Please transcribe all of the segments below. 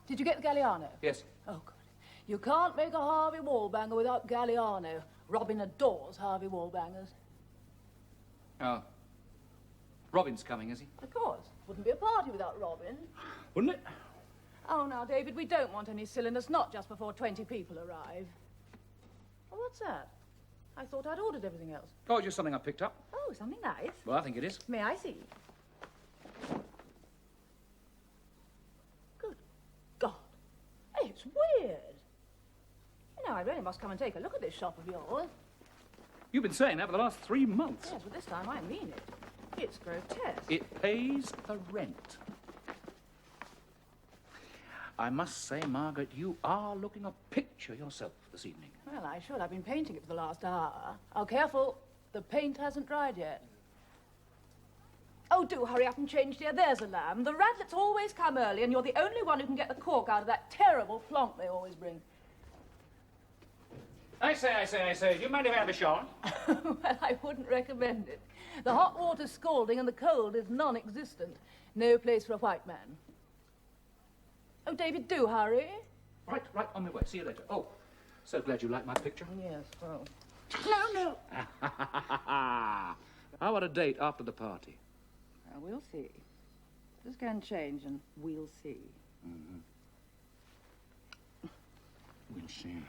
Did you get the Galliano? Yes. Oh, good. You can't make a Harvey Wallbanger without Galliano. Robin adores Harvey Wallbangers. Oh. Robin's coming, is he? Of course. Wouldn't be a party without Robin. Wouldn't it? Oh, now, David, we don't want any silliness, not just before 20 people arrive. Well, what's that? I thought I'd ordered everything else. Oh, just something I picked up. Oh, something nice. Well, I think it is. May I see? Good God. It's weird. You know, I really must come and take a look at this shop of yours. You've been saying that for the last 3 months. Yes, but this time I mean it. It's grotesque. It pays the rent. I must say, Margaret, you are looking a picture yourself this evening. Well, I should. I've been painting it for the last hour. Oh, careful. The paint hasn't dried yet. Oh, do hurry up and change, dear. There's a lamb. The Radlets always come early, and you're the only one who can get the cork out of that terrible plonk they always bring. I say. Do you mind if I have a shower? Well, I wouldn't recommend it. The hot water's scalding and the cold is non-existent. No place for a white man. Oh, David, do hurry. Right, on my way. See you later. Oh, so glad you like my picture. Yes, well... No. How about a date after the party? Well, we'll see. Just go and change and we'll see. Mm-hmm. We'll see.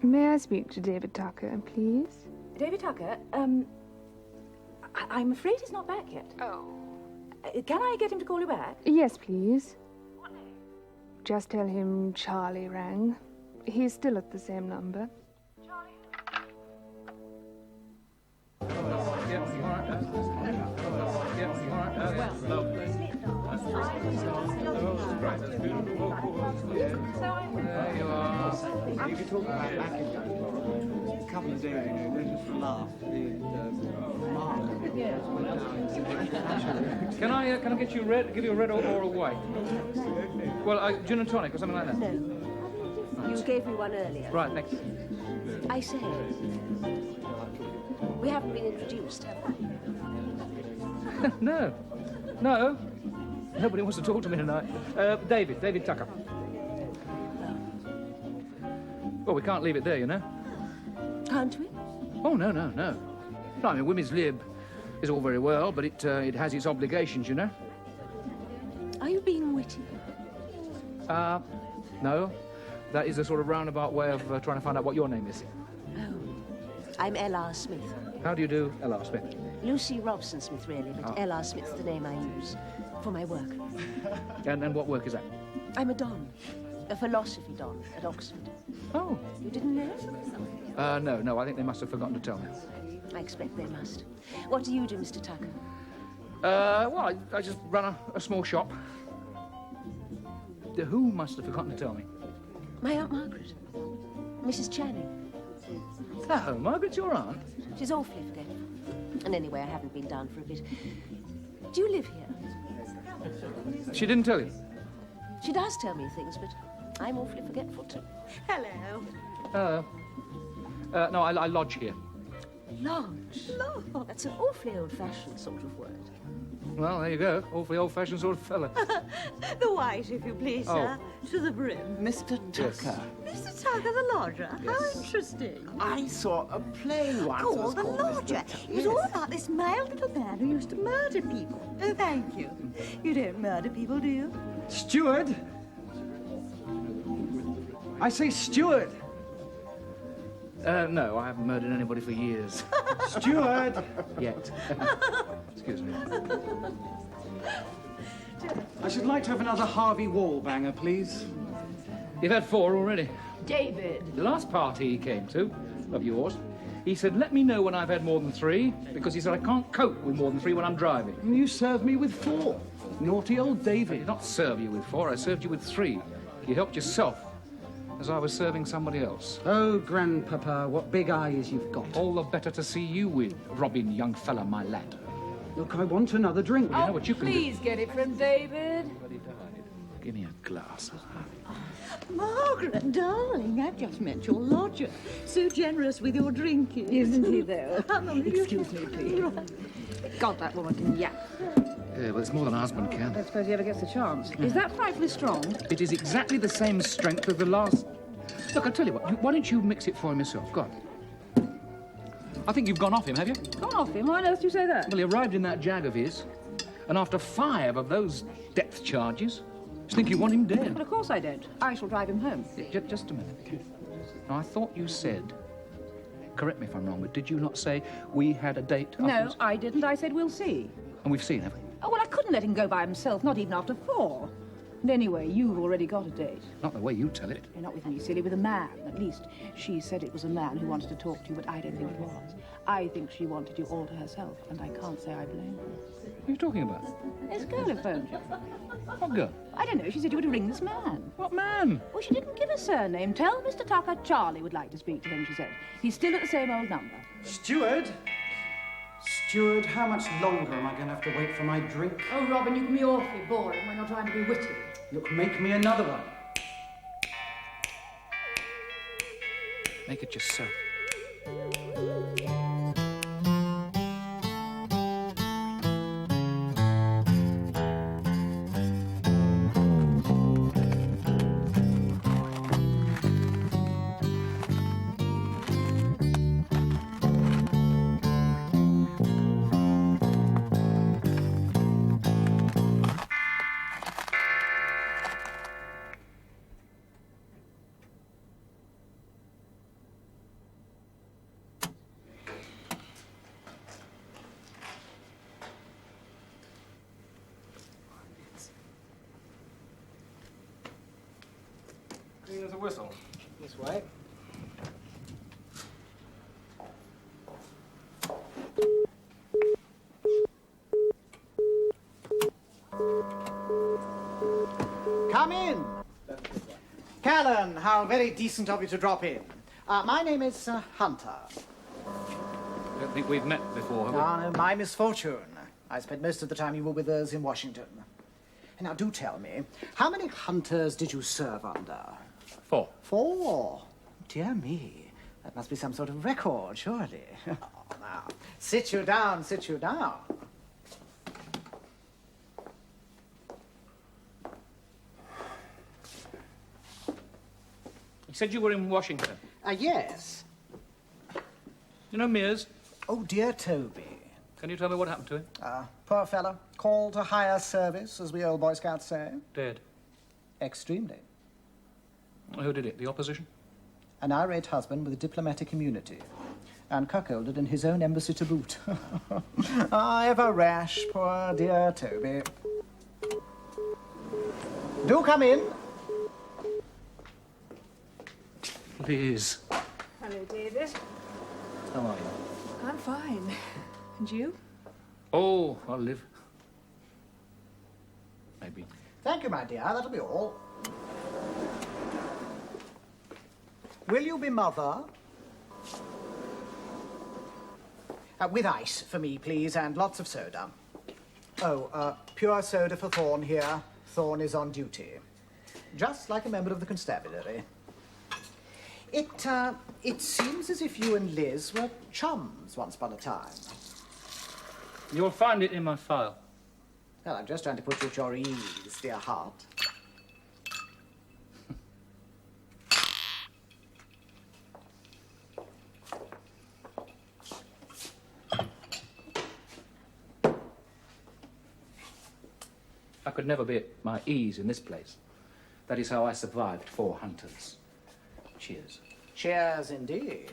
May I speak to David Tucker, please? David Tucker, I'm afraid he's not back yet. Oh. Can I get him to call you back? Yes, please. What name? Just tell him Charlie rang. He's still at the same number. Charlie? There you are. You could talk about Mackin. A couple of days ago, just for a laugh, Mark went down. Can I get you give you a red or a white? Well, gin and tonic or something like that. No. You gave me one earlier. Right, thanks. I say, we haven't been introduced, have we? No. Nobody wants to talk to me tonight. David Tucker. Well, we can't leave it there, you know. Can't we? Oh, no. No, I mean, women's lib is all very well, but it has its obligations, you know. Are you being witty? No. That is a sort of roundabout way of trying to find out what your name is. Oh, I'm L.R. Smith. How do you do, L.R. Smith? Lucy Robson Smith, really, but L.R. Smith's the name I use for my work. And what work is that? I'm a don, a philosophy don at Oxford. Oh. You didn't know? No, I think they must have forgotten to tell me. I expect they must. What do you do, Mr. Tucker? Well, I just run a small shop. Who must have forgotten to tell me? My Aunt Margaret, Mrs. Channing. Oh, Margaret's your aunt? She's awfully forgetful. And anyway, I haven't been down for a bit. Do you live here? She didn't tell you? She does tell me things, but I'm awfully forgetful too. Hello. No, I lodge here. Lodge? Lodge? That's an awfully old-fashioned sort of word. Well, there you go. Awfully old-fashioned sort of fella. The white, if you please, sir. To the brim. Mr. Tucker. Mr. Tucker, the lodger. Yes. How interesting. I saw a play once. Called The Lodger. It was all about this mild little man who used to murder people. Oh, thank you. You don't murder people, do you? Steward! I say steward! No, I haven't murdered anybody for years. Steward! Yet. Excuse me. I should like to have another Harvey Wallbanger, please. You've had 4 already. David. The last party he came to, of yours, he said, let me know when I've had more than 3, because he said I can't cope with more than 3 when I'm driving. You served me with 4. Naughty old I David. did not serve you with 4, I served you with 3. You helped yourself, as I was serving somebody else. Oh, Grandpapa, what big eyes you've got. All the better to see you with, Robin, young fella, my lad. Look, I want another drink. You know what you can do. Please get it from David. give me a glass. Margaret, darling, I've just met your lodger. So generous with your drinking. Isn't he, though? Excuse me, please. God, that woman can yap. Yeah, well, it's more than a husband can. I don't suppose he ever gets a chance. Is that frightfully strong? It is exactly the same strength as the last... Look, I'll tell you what, why don't you mix it for him yourself? Go on. I think you've gone off him, have you? Gone off him? Why on earth do you say that? Well, he arrived in that jag of his, and after 5 of those depth charges, you think you want him dead. But of course I don't. I shall drive him home. Just a minute. Now, I thought you said, correct me if I'm wrong, but did you not say we had a date No, afterwards? I didn't. I said we'll see. And we've seen, have we? Oh, well, I couldn't let him go by himself, not even after 4. And anyway, you've already got a date. Not the way you tell it. Not with me, silly, with a man. At least she said it was a man who wanted to talk to you, but I don't think it was. I think she wanted you all to herself, and I can't say I blame her. What are you talking about? This girl who phoned you. What girl? I don't know. She said you were to ring this man. What man? Well, she didn't give a surname. Tell Mr. Tucker Charlie would like to speak to him, she said. He's still at the same old number. Steward? Steward, how much longer am I going to have to wait for my drink? Oh, Robin, you can be awfully boring when you're trying to be witty. Look, make me another one. Make it yourself. Clean as a whistle. This way. Come in. Callan, how very decent of you to drop in. My name is Hunter. I don't think we've met before, have we? No, my misfortune. I spent most of the time you were with us in Washington. And now, do tell me, how many hunters did you serve under? 4. 4? Dear me, that must be some sort of record, surely. Oh, now, sit you down, sit you down. You said you were in Washington. Yes. You know Mears? Oh, dear Toby. Can you tell me what happened to him? Poor fellow. Called to higher service, as we old Boy Scouts say. Dead. Extremely. Who did it? The opposition? An irate husband with diplomatic immunity. And cuckolded in his own embassy to boot. Ever rash, poor dear Toby. Do come in. Liz. Hello, David. How are you? I'm fine. And you? Oh, I'll live. Maybe. Thank you, my dear. That'll be all. Will you be mother? With ice for me, please, and lots of soda. Oh, pure soda for Thorne here. Thorne is on duty. Just like a member of the constabulary. It seems as if you and Liz were chums once upon a time. You'll find it in my file. Well, I'm just trying to put you at your ease, dear heart. I could never be at my ease in this place. That is how I survived 4 hunters. Cheers. Cheers, indeed.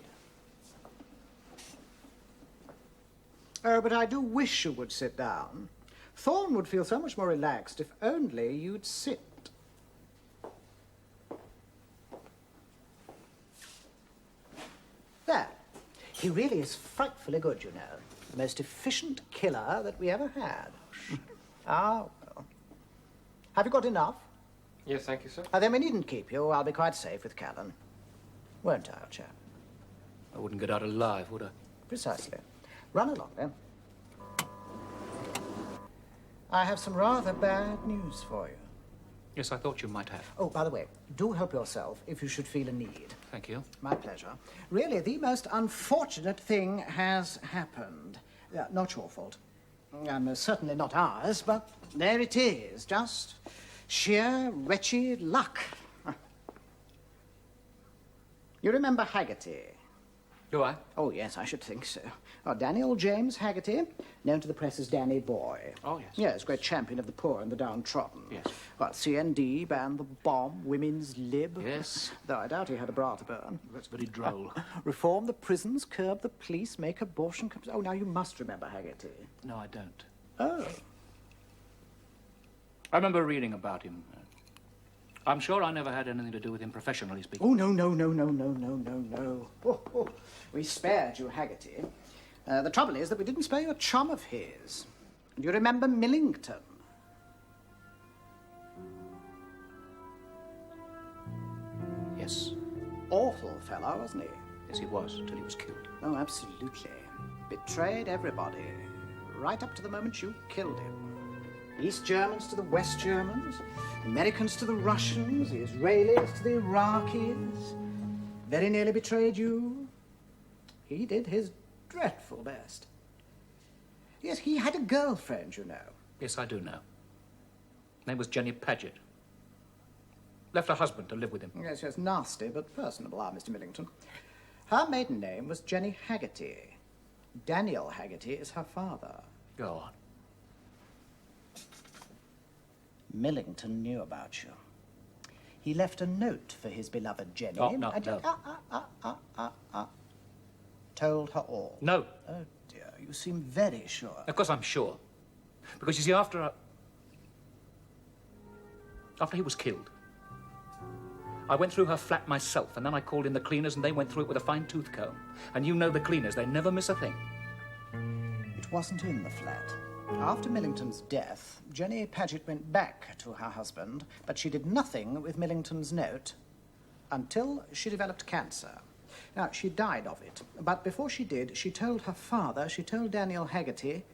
Oh, but I do wish you would sit down. Thorne would feel so much more relaxed if only you'd sit. There. He really is frightfully good, you know. The most efficient killer that we ever had. Well. Have you got enough? Yes, thank you, sir. Then we needn't keep you. I'll be quite safe with Callan. Won't I, old chap? I wouldn't get out alive, would I? Precisely. Run along, then. I have some rather bad news for you. Yes, I thought you might have. Oh, by the way, do help yourself if you should feel a need. Thank you. My pleasure. Really, the most unfortunate thing has happened. Not your fault. Most certainly not ours, but there it is. Just sheer wretched luck. You remember Haggerty? Do I? Oh, yes, I should think so. Oh, Daniel James Haggerty, known to the press as Danny Boy. Oh, yes. Yes, great champion of the poor and the downtrodden. Yes. Well, CND banned the bomb, women's lib. Yes. Though I doubt he had a bra to burn. That's very droll. Reform the prisons, curb the police, make abortion... Oh, now you must remember Haggerty. No, I don't. Oh. I remember reading about him. I'm sure I never had anything to do with him professionally speaking. Oh, no. Oh. We spared you, Haggerty. The trouble is that we didn't spare you a chum of his. Do you remember Millington? Yes. Awful fellow, wasn't he? Yes, he was, until he was killed. Oh, absolutely. Betrayed everybody, right up to the moment you killed him. East Germans to the West Germans, Americans to the Russians, the Israelis to the Iraqis. Very nearly betrayed you. He did his dreadful best. Yes, he had a girlfriend, you know. Yes, I do know. Her name was Jenny Paget. Left her husband to live with him. Yes, nasty but personable, Mr. Millington. Her maiden name was Jenny Haggerty. Daniel Haggerty is her father. Go on. Millington knew about you. He left a note for his beloved Jenny. Oh, no. Told her all. No. Oh, dear, you seem very sure. Of course I'm sure. Because, you see, after he was killed, I went through her flat myself, and then I called in the cleaners, and they went through it with a fine-tooth comb. And you know the cleaners, they never miss a thing. It wasn't in the flat. After Millington's death, Jenny Paget went back to her husband, but she did nothing with Millington's note until she developed cancer. Now, she died of it, but before she did, she told her father, she told Daniel Haggerty,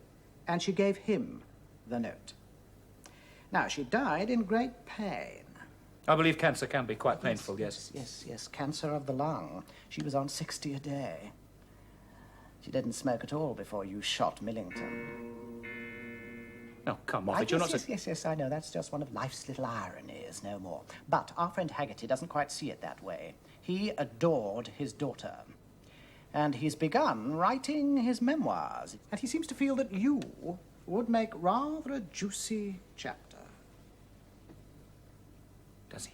and she gave him the note. Now, she died in great pain. I believe cancer can be quite painful, yes. Yes, cancer of the lung. She was on 60 a day. She didn't smoke at all before you shot Millington. Oh, come off it, you're not so... Yes, I know. That's just one of life's little ironies, no more. But our friend Haggerty doesn't quite see it that way. He adored his daughter. And he's begun writing his memoirs. And he seems to feel that you would make rather a juicy chapter. Does he?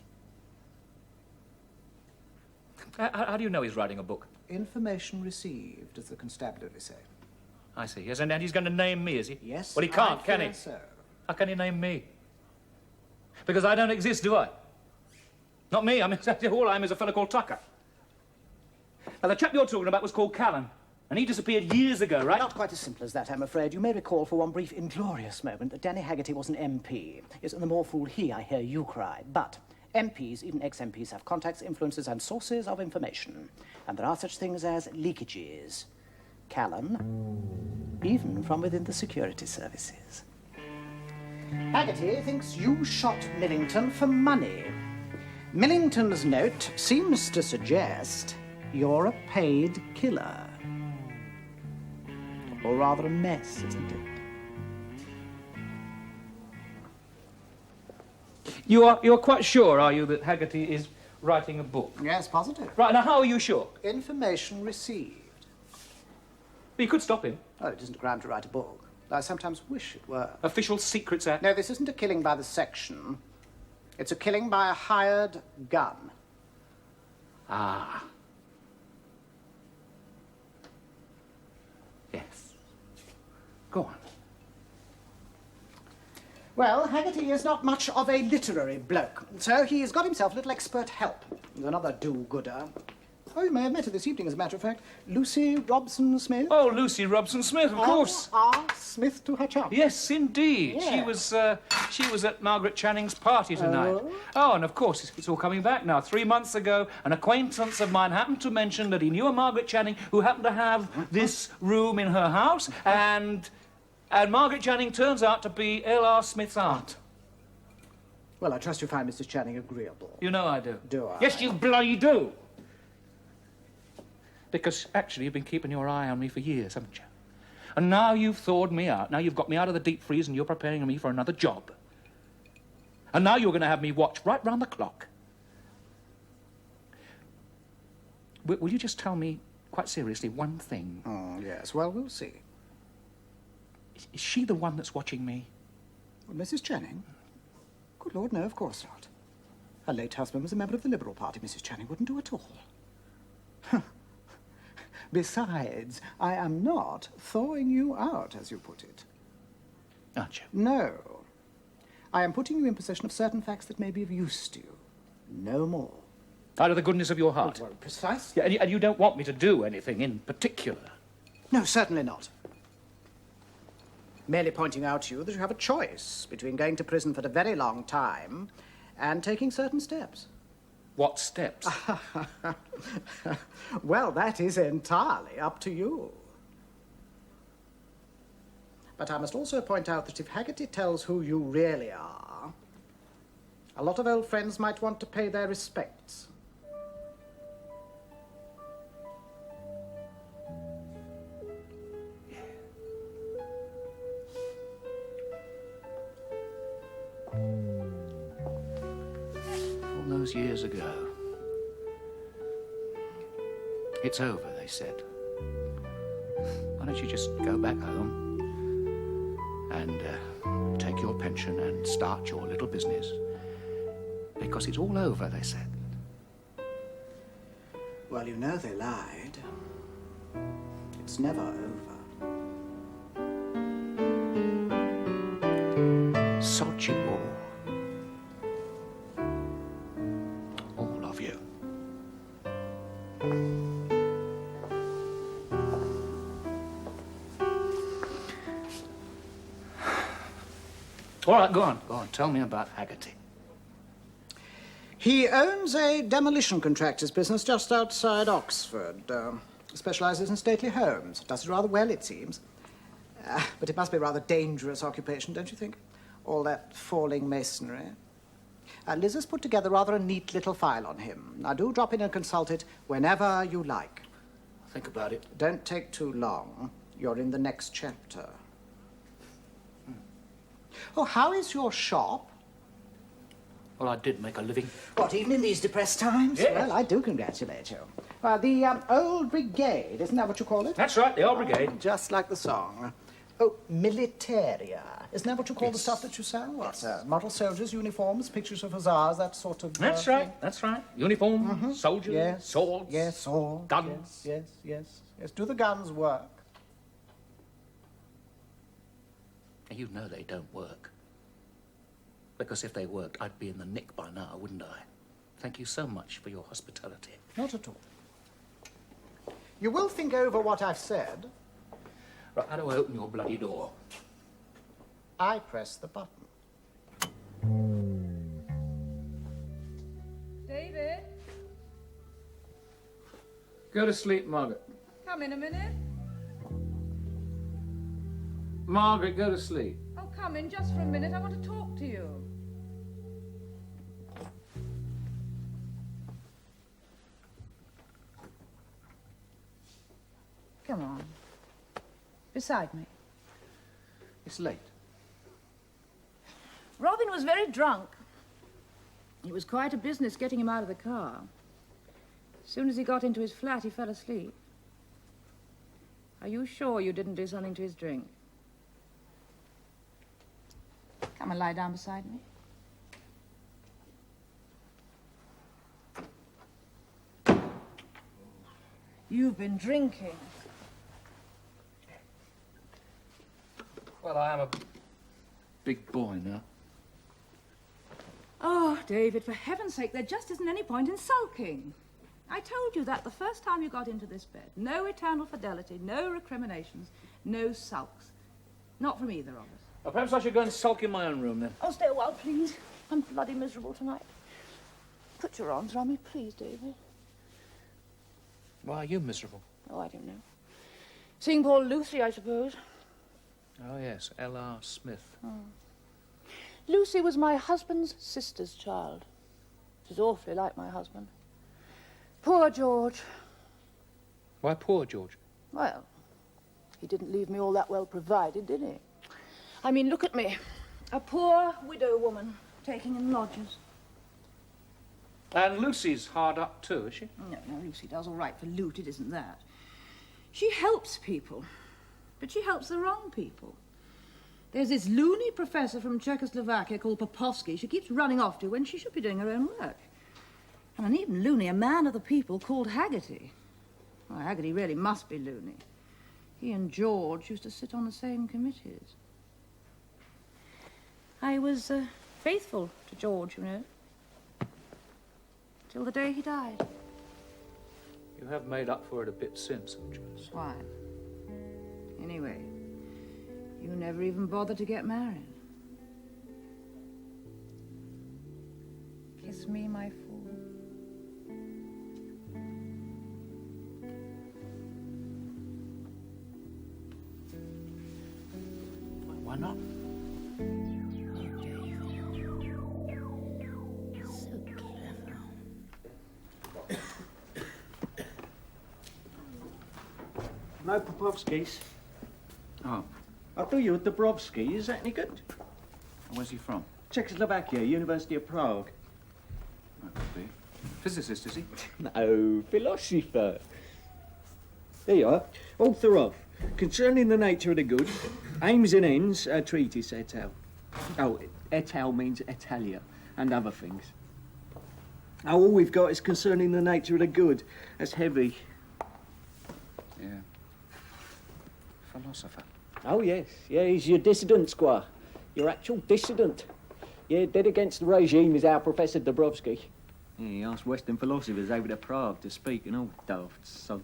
How do you know he's writing a book? Information received, as the constabulary say. I see, yes, and he's going to name me, is he? Yes, well, he can't, can he? So. How can he name me? Because I don't exist, do I? Not me, I mean, all I am is a fellow called Tucker. Now, the chap you're talking about was called Callan, and he disappeared years ago, right? Not quite as simple as that, I'm afraid. You may recall for one brief, inglorious moment that Danny Haggerty was an MP. Yes, and the more fool he, I hear you cried. But MPs, even ex-MPs, have contacts, influences, and sources of information. And there are such things as leakages. Callan, even from within the security services. Haggerty thinks you shot Millington for money. Millington's note seems to suggest you're a paid killer. Or rather a mess, isn't it? You're quite sure, are you, that Haggerty is writing a book? Yes, positive. Right, now how are you sure? Information received. But you could stop him. Oh, it isn't a crime to write a book. I sometimes wish it were. Official Secrets Act? No, this isn't a killing by the section. It's a killing by a hired gun. Ah. Yes. Go on. Well, Haggerty is not much of a literary bloke, so he's got himself a little expert help. He's another do-gooder. Oh, you may have met her this evening, as a matter of fact. Lucy Robson-Smith. Oh, Lucy Robson-Smith, of course. R. Smith to her chum. Yes, indeed. Yeah. She was at Margaret Channing's party tonight. Oh, and of course, it's all coming back now. 3 months ago, an acquaintance of mine happened to mention that he knew a Margaret Channing who happened to have this room in her house, and Margaret Channing turns out to be L.R. Smith's aunt. Well, I trust you find Mrs. Channing agreeable. You know I do. Do I? Yes, you bloody do. Because actually you've been keeping your eye on me for years, haven't you? And now you've thawed me out. Now you've got me out of the deep freeze and you're preparing me for another job. And now you're going to have me watch right round the clock. Will you just tell me, quite seriously, one thing? Oh, yes. Well, we'll see. Is she the one that's watching me? Well, Mrs. Channing? Good Lord, no, of course not. Her late husband was a member of the Liberal Party. Mrs. Channing wouldn't do at all. Besides, I am not thawing you out, as you put it. Aren't you? No. I am putting you in possession of certain facts that may be of use to you. No more. Out of the goodness of your heart? Well, precisely. Yeah, and you don't want me to do anything in particular? No, certainly not. Merely pointing out to you that you have a choice between going to prison for a very long time and taking certain steps. What steps? Well, that is entirely up to you. But I must also point out that if Haggerty tells who you really are, a lot of old friends might want to pay their respects. All those years ago. It's over, they said. Why don't you just go back home and take your pension and start your little business? Because it's all over, they said. Well, you know they lied. It's never over. Sod you all. All of you. All right, go on. Go on. Tell me about Haggerty. He owns a demolition contractor's business just outside Oxford. Specialises in stately homes. Does it rather well, it seems. But it must be a rather dangerous occupation, don't you think? All that falling masonry. Liz has put together rather a neat little file on him. Now, do drop in and consult it whenever you like. Think about it. Don't take too long. You're in the next chapter. Oh, how is your shop? Well, I did make a living. What, even in these depressed times? Yes. Well, I do congratulate you. The old brigade, isn't that what you call it? That's right, the old brigade. Just like the song. Oh, militaria. Isn't that what you call the Yes. stuff that you sell? What, model soldiers, uniforms, pictures of hussars, that sort of... That's thing? right, that's right. Uniform, soldiers, Yes. swords. Yes, swords. Guns. Yes. Do the guns work? You know they don't work. Because if they worked, I'd be in the nick by now, wouldn't I? Thank you so much for your hospitality. Not at all. You will think over what I've said. Right, how do I open your bloody door? I press the button. David, Go to sleep, Margaret. come in a minute. Margaret, go to sleep. Oh, come in just for a minute. I want to talk to you. Come on. Beside me. It's late. Robin was very drunk. It was quite a business getting him out of the car. As soon as he got into his flat, he fell asleep. Are you sure you didn't do something to his drink? Come and lie down beside me. You've been drinking. Well, I am a big boy now. Oh, David, for heaven's sake, there just isn't any point in sulking. I told you that the first time you got into this bed. No eternal fidelity, no recriminations, no sulks. Not from either of us. Well, perhaps I should go and sulk in my own room, then. Oh, stay a while, please. I'm bloody miserable tonight. Put your arms around me, please, David. Why are you miserable? Oh, I don't know. Seeing poor Lucy, I suppose. Oh, yes, L.R. Smith. Oh. Lucy was my husband's sister's child. She's awfully like my husband. Poor George. Why poor George? Well, he didn't leave me all that well provided, did he? I mean, look at me. A poor widow woman taking in lodgers. And Lucy's hard up too, is she? No, Lucy does all right for loot, it isn't that. She helps people, but she helps the wrong people. There's this loony professor from Czechoslovakia called Popovsky she keeps running off to when she should be doing her own work. And an even loonier man of the people called Haggerty. Well, Haggerty really must be loony. He and George used to sit on the same committees. I was faithful to George, you know, till the day he died. You have made up for it a bit since, haven't you? Why? Anyway, you never even bothered to get married. Kiss me, my fool. Why not? No Popovskis. Oh, I thought you were Dabrowski. Is that any good? where's he from? Czechoslovakia, University of Prague. That could be. Physicist, is he? No, philosopher. There you are. Author of Concerning the Nature of the Good, Aims and Ends, a treatise et al. Oh, et al means Italia, and other things. Oh, all we've got is Concerning the Nature of the Good. That's heavy. Yeah. Philosopher. Oh, yes. Yeah, he's your dissident, Squire. Your actual dissident. Yeah, dead against the regime is our Professor Dabrowski. Yeah, he asked Western philosophers over to Prague to speak and all daft sod.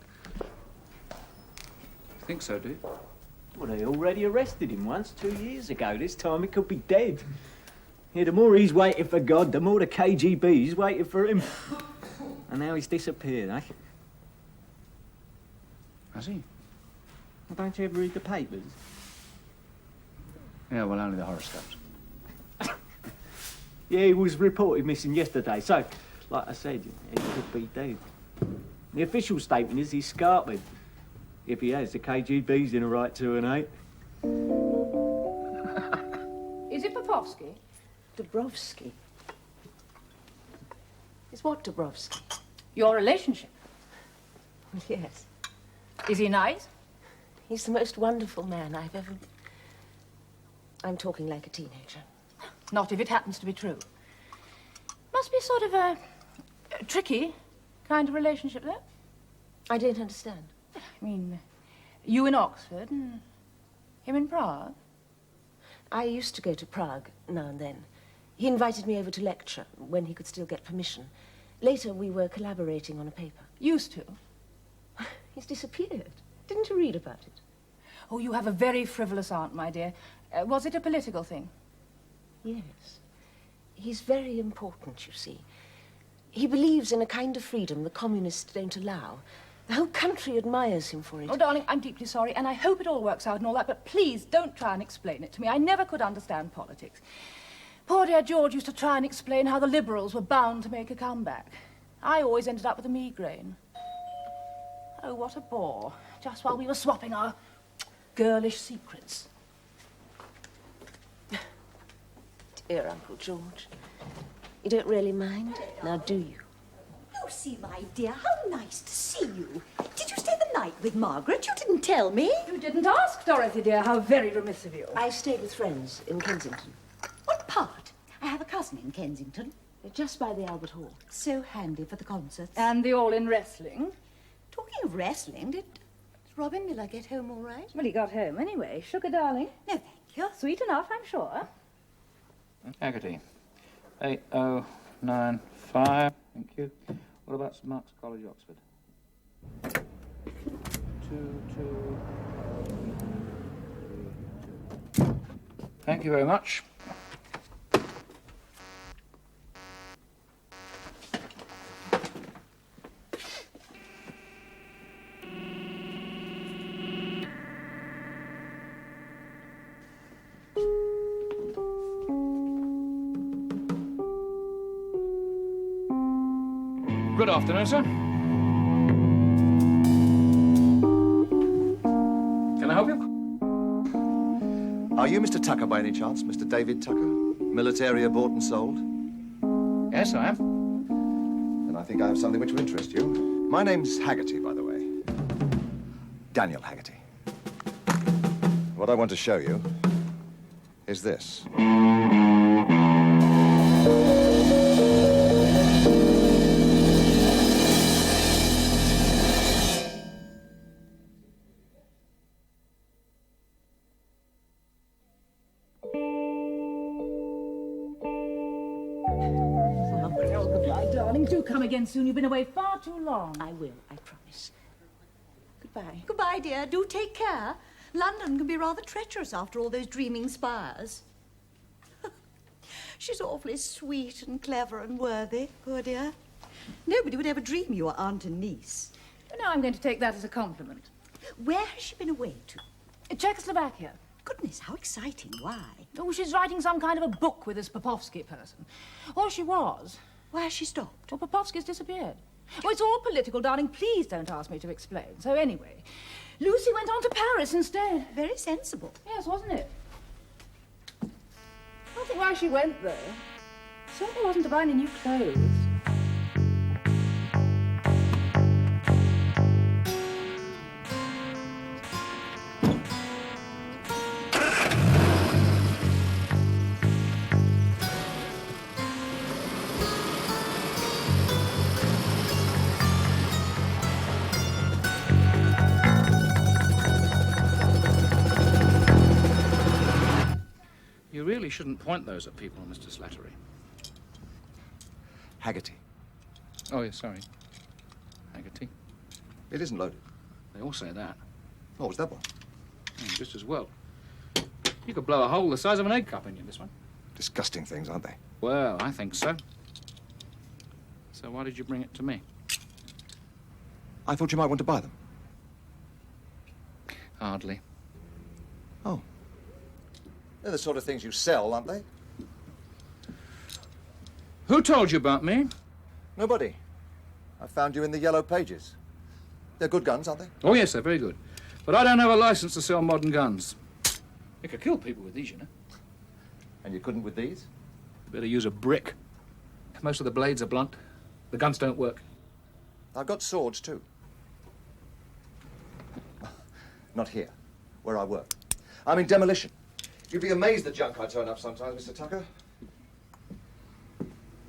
Think so, do you? Well, they already arrested him once, 2 years ago. This time he could be dead. Yeah, the more he's waiting for God, the more the KGB's waiting for him. And now he's disappeared, eh? Has he? Well, don't you ever read the papers? Yeah, well, only the horoscopes. Yeah, he was reported missing yesterday, so, like I said, he could be dead. The official statement is he's scarpered. If he has, the KGB's in a right to an 8. Is it Popovsky? Dabrowski. Is what Dabrowski? Your relationship. Yes. Is he nice? He's the most wonderful man I've ever... I'm talking like a teenager. Not if it happens to be true. Must be sort of a tricky kind of relationship, though. I don't understand. I mean, you in Oxford and him in Prague. I used to go to Prague now and then. He invited me over to lecture when he could still get permission. Later, we were collaborating on a paper. Used to. He's disappeared. Didn't you read about it? Oh, you have a very frivolous aunt, my dear. Was it a political thing? Yes. He's very important, you see. He believes in a kind of freedom the communists don't allow. The whole country admires him for it. Oh, darling, I'm deeply sorry, and I hope it all works out and all that, but please don't try and explain it to me. I never could understand politics. Poor dear George used to try and explain how the Liberals were bound to make a comeback. I always ended up with a migraine. Oh, what a bore. Just while we were swapping our girlish secrets. Dear Uncle George. You don't really mind, now do you? Lucy, my dear, how nice to see you. Did you stay the night with Margaret? You didn't tell me. You didn't ask, Dorothy, dear. How very remiss of you. I stayed with friends in Kensington. What part? I have a cousin in Kensington. Just by the Albert Hall. So handy for the concerts. And the all-in wrestling. Talking of wrestling, did Robin Miller get home all right? Well, he got home anyway. Sugar, darling. No, thank you. Sweet enough, I'm sure. Haggerty. 8095. Thank you. What about St Mark's College, Oxford? 22. Thank you very much. Good afternoon, sir. Can I help you? Are you Mr. Tucker by any chance? Mr. David Tucker? Militaria bought and sold? Yes, I am. Then I think I have something which will interest you. My name's Haggerty, by the way. Daniel Haggerty. What I want to show you is this. Darling, do come again soon. You've been away far too long. I will, I promise. Goodbye. Goodbye, dear. Do take care. London can be rather treacherous after all those dreaming spires. She's awfully sweet and clever and worthy, poor dear. Nobody would ever dream you were aunt and niece. Now I'm going to take that as a compliment. Where has she been away to? Czechoslovakia. Goodness, how exciting. Why? Oh, she's writing some kind of a book with this Popovsky person. Or she was. Why has she stopped? Well, Popovsky's disappeared. Oh, it's all political, darling. Please don't ask me to explain. So anyway, Lucy went on to Paris instead. Very sensible. Yes, wasn't it? I don't think why she went there. Certainly wasn't to buy any new clothes. You really shouldn't point those at people, Mr. Slattery. Haggerty. Oh, yes, sorry. Haggerty. It isn't loaded. They all say that. What was that one? Just as well. You could blow a hole the size of an egg cup in you, this one. Disgusting things, aren't they? Well, I think so. So why did you bring it to me? I thought you might want to buy them. Hardly. Oh. They're the sort of things you sell, aren't they? Who told you about me? Nobody. I found you in the yellow pages. They're good guns, aren't they? Oh, yes, they're very good. But I don't have a license to sell modern guns. You could kill people with these, you know. And you couldn't with these? You better use a brick. Most of the blades are blunt. The guns don't work. I've got swords, too. Not here, where I work. I'm in demolition. You'd be amazed the junk I turn up sometimes, Mr. Tucker.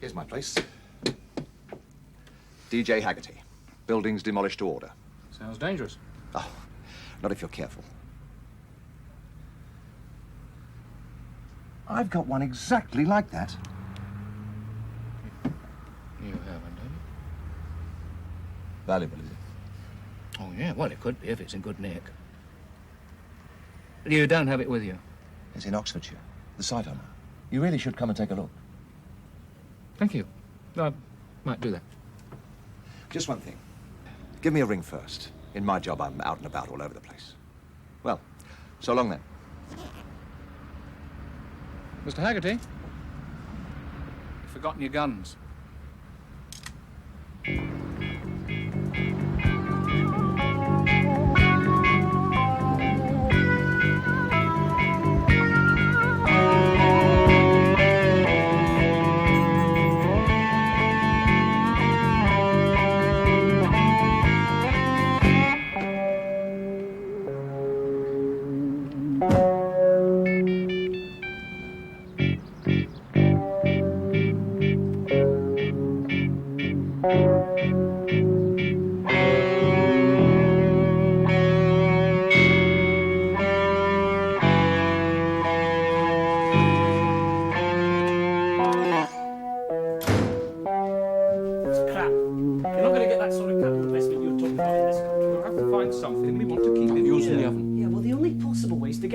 Here's my place. DJ Haggerty. Buildings demolished to order. Sounds dangerous. Oh, not if you're careful. I've got one exactly like that. You haven't, have you? Valuable, is it? Oh, yeah, well, it could be if it's in good nick. You don't have it with you? It's in Oxfordshire, the site owner. You really should come and take a look. Thank you. I might do that. Just one thing. Give me a ring first. In my job, I'm out and about all over the place. Well, so long then. Mr. Haggerty, you've forgotten your guns.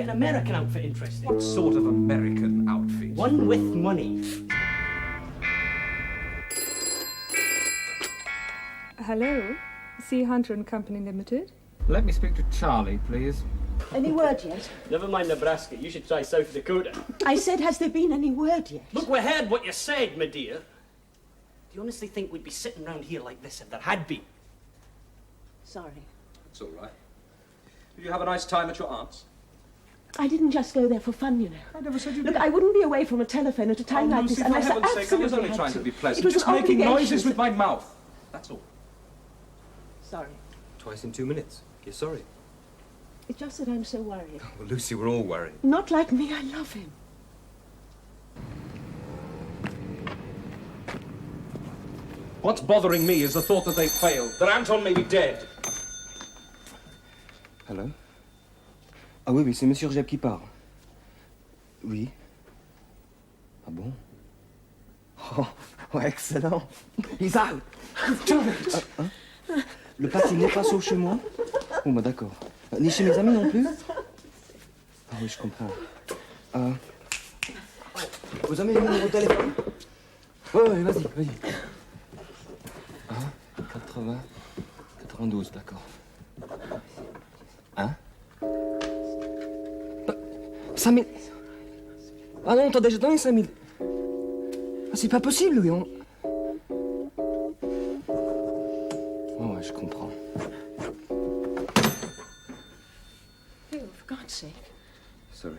American outfit interesting. What sort of American outfit? One with money. Hello, Sea Hunter and Company Limited. Let me speak to Charlie, please. Any word yet? Never mind Nebraska. You should try South Dakota. I said, has there been any word yet? Look, we heard what you said, my dear. Do you honestly think we'd be sitting round here like this if there had been? Sorry. It's all right. Did you have a nice time at your aunt's? I didn't just go there for fun, you know. I never said you Look, did. I wouldn't be away from a telephone at a time like Lucy, this for unless I heaven's sake, I was absolutely only had trying to be It pleasant. was Just an making noises obligation. with my mouth. That's all. Sorry. Twice in 2 minutes. You're sorry. It's just that I'm so worried. Well, Lucy, we're all worried. Not like me, I love him. What's bothering me is the thought that they failed, that Anton may be dead. Hello? Ah oui, oui, c'est Monsieur Jeb qui parle. Oui. Ah bon? Oh, ouais, excellent. He's out. You've done it. Le parti n'est pas sauf chez moi? Bon, bah d'accord. Ni chez mes amis non plus? Ah oui, je comprends. Vous avez le numéro de téléphone? Ouais, vas-y, vas-y. 80, 92, d'accord. Hein? 5000. Ah non, t'as déjà donné 5000. Ah, c'est pas possible, lui. Oh ouais, je comprends. Oh, for God's sake. Sorry.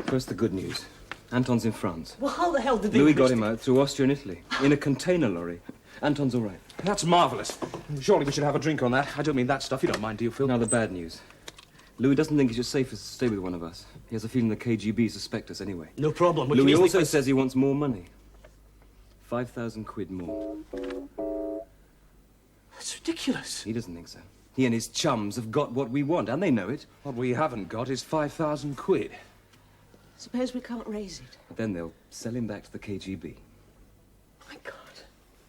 First, the good news. Anton's in France. Well, how the hell did they... Louis got him out through Austria and Italy, in a container lorry. Anton's all right. That's marvellous. Surely we should have a drink on that. I don't mean that stuff. You don't mind, do you, Phil? Now, the bad news. Louis doesn't think it's just safest to stay with one of us. He has a feeling the KGB suspect us anyway. No problem. Louis also says he wants more money. 5,000 quid more. That's ridiculous. He doesn't think so. He and his chums have got what we want, and they know it. What we haven't got is 5,000 quid. Suppose we can't raise it. But then they'll sell him back to the KGB. My God.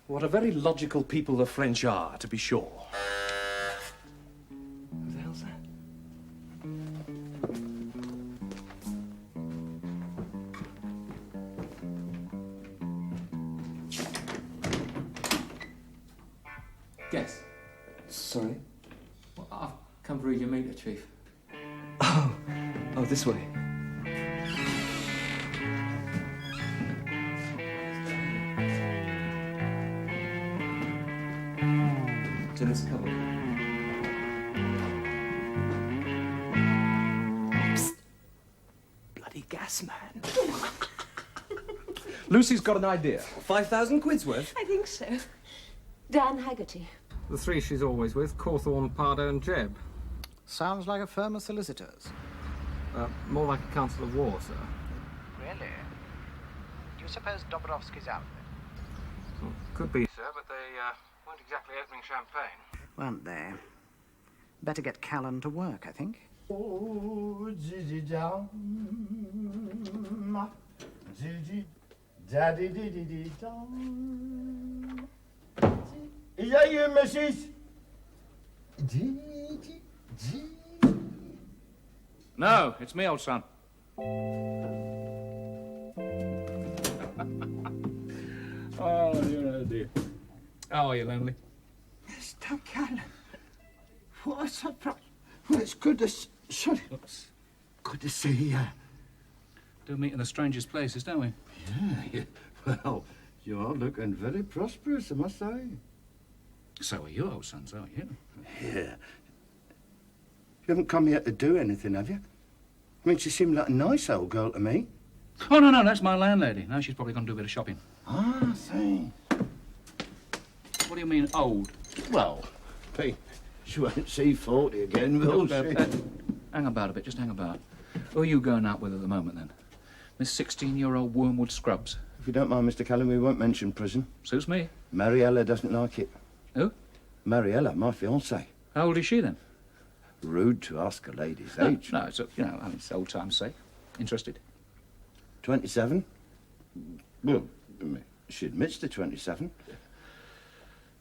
What a very logical people the French are, to be sure. What the hell's that? Guess. Sorry? Well, I've come to read your meter, Chief. Oh, this way. It's in this cupboard. Psst. Bloody gas man. Lucy's got an idea. 5,000 quid's worth? I think so. Dan Haggerty. The three she's always with, Cawthorne, Pardo and Jeb. Sounds like a firm of solicitors. More like a council of war, sir. Really? Do you suppose Dobrovsky's out Well, could be, sir, but they weren't exactly opening champagne. weren't they? Better get Callan to work, I think. Oh, Gigi down, Gigi, daddy diddy dee down. Is that you, Mrs.? Gigi, Gigi. No, it's me, old son. Oh, you're a dear. How are you, Lanley? Mr. Callan, what a surprise. Well, it's good to sorry. Oops. Good to see you. Do meet in the strangest places, don't we? Yeah, well, you're looking very prosperous, I must say. So are you, old son, so are you. Yeah. You haven't come here to do anything, have you? I mean, she seemed like a nice old girl to me. Oh, no, that's my landlady. No, she's probably gone to do a bit of shopping. Ah, I see. What do you mean, old? Well, Pete, she won't see 40 again, will she? Hang about a bit, just hang about. Who are you going out with at the moment, then? Miss 16-year-old Wormwood Scrubs? If you don't mind, Mr. Callan, we won't mention prison. Suits me. Mariella doesn't like it. Who? Mariella, my fiancée. How old is she, then? Rude to ask a lady's age. No, it's, it's old time's sake. Interested? 27? Well, I mean, she admits to 27.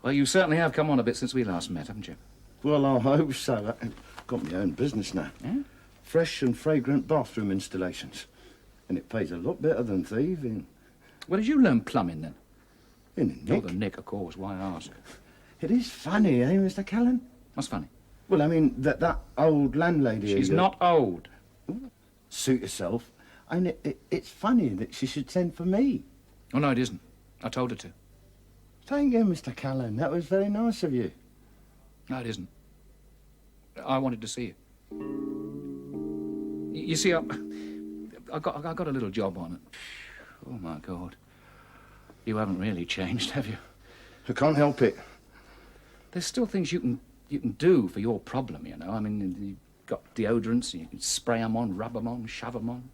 Well, you certainly have come on a bit since we last met, haven't you? Well, I hope so. I've got my own business now. Yeah? Fresh and fragrant bathroom installations. And it pays a lot better than thieving. Where did you learn plumbing, then? In a nick. Oh, the nick, of course. Why ask? It is funny, eh, Mr. Callan? What's funny? Well, I mean, that old landlady... She's not old. Suit yourself. I mean, it's funny that she should send for me. Oh, no, it isn't. I told her to. Thank you, Mr. Callan. That was very nice of you. No, it isn't. I wanted to see you. You see, I got a little job on it. Oh, my God. You haven't really changed, have you? I can't help it. There's still things you can do for your problem, you know. I mean, you've got deodorants, you can spray them on, rub them on, shove them on.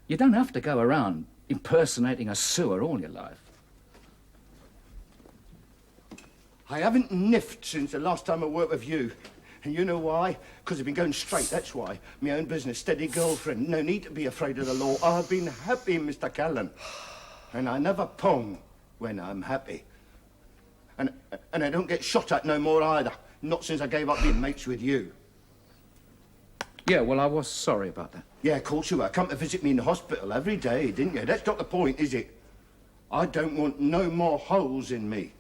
You don't have to go around impersonating a sewer all your life. I haven't niffed since the last time I worked with you. And you know why? Because I've been going straight, that's why. My own business, steady girlfriend. No need to be afraid of the law. I've been happy, Mr. Callan. And I never pong when I'm happy. And I don't get shot at no more either. Not since I gave up being mates with you. Yeah, well, I was sorry about that. Yeah, of course you were. Come to visit me in the hospital every day, didn't you? That's not the point, is it? I don't want no more holes in me.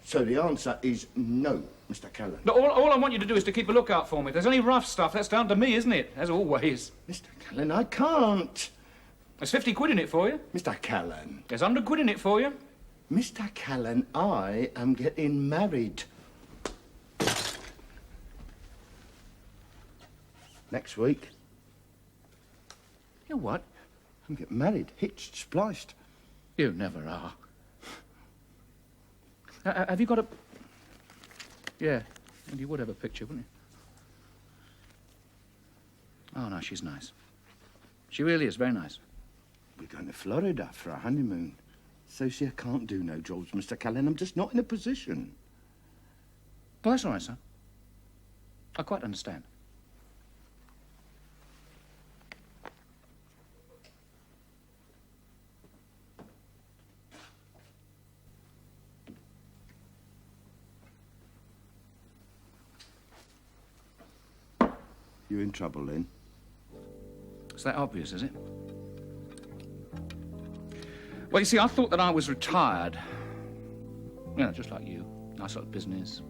So the answer is no, Mr. Callan. No, all I want you to do is to keep a lookout for me. If there's any rough stuff, that's down to me, isn't it? As always. Mr. Callan, I can't. There's 50 quid in it for you. Mr. Callan. There's 100 quid in it for you. Mr. Callan, I am getting married. Next week. You what? I'm getting married. Hitched, spliced. You never are. Have you got a... Yeah, and you would have a picture, wouldn't you? Oh, no, she's nice. She really is very nice. We're going to Florida for our honeymoon. So, see, I can't do no jobs, Mr. Callan. I'm just not in a position. Well, that's all right, son. I quite understand. You're in trouble, then? It's that obvious, is it? Well, you see, I thought that I was retired. You know, just like you. Nice little business,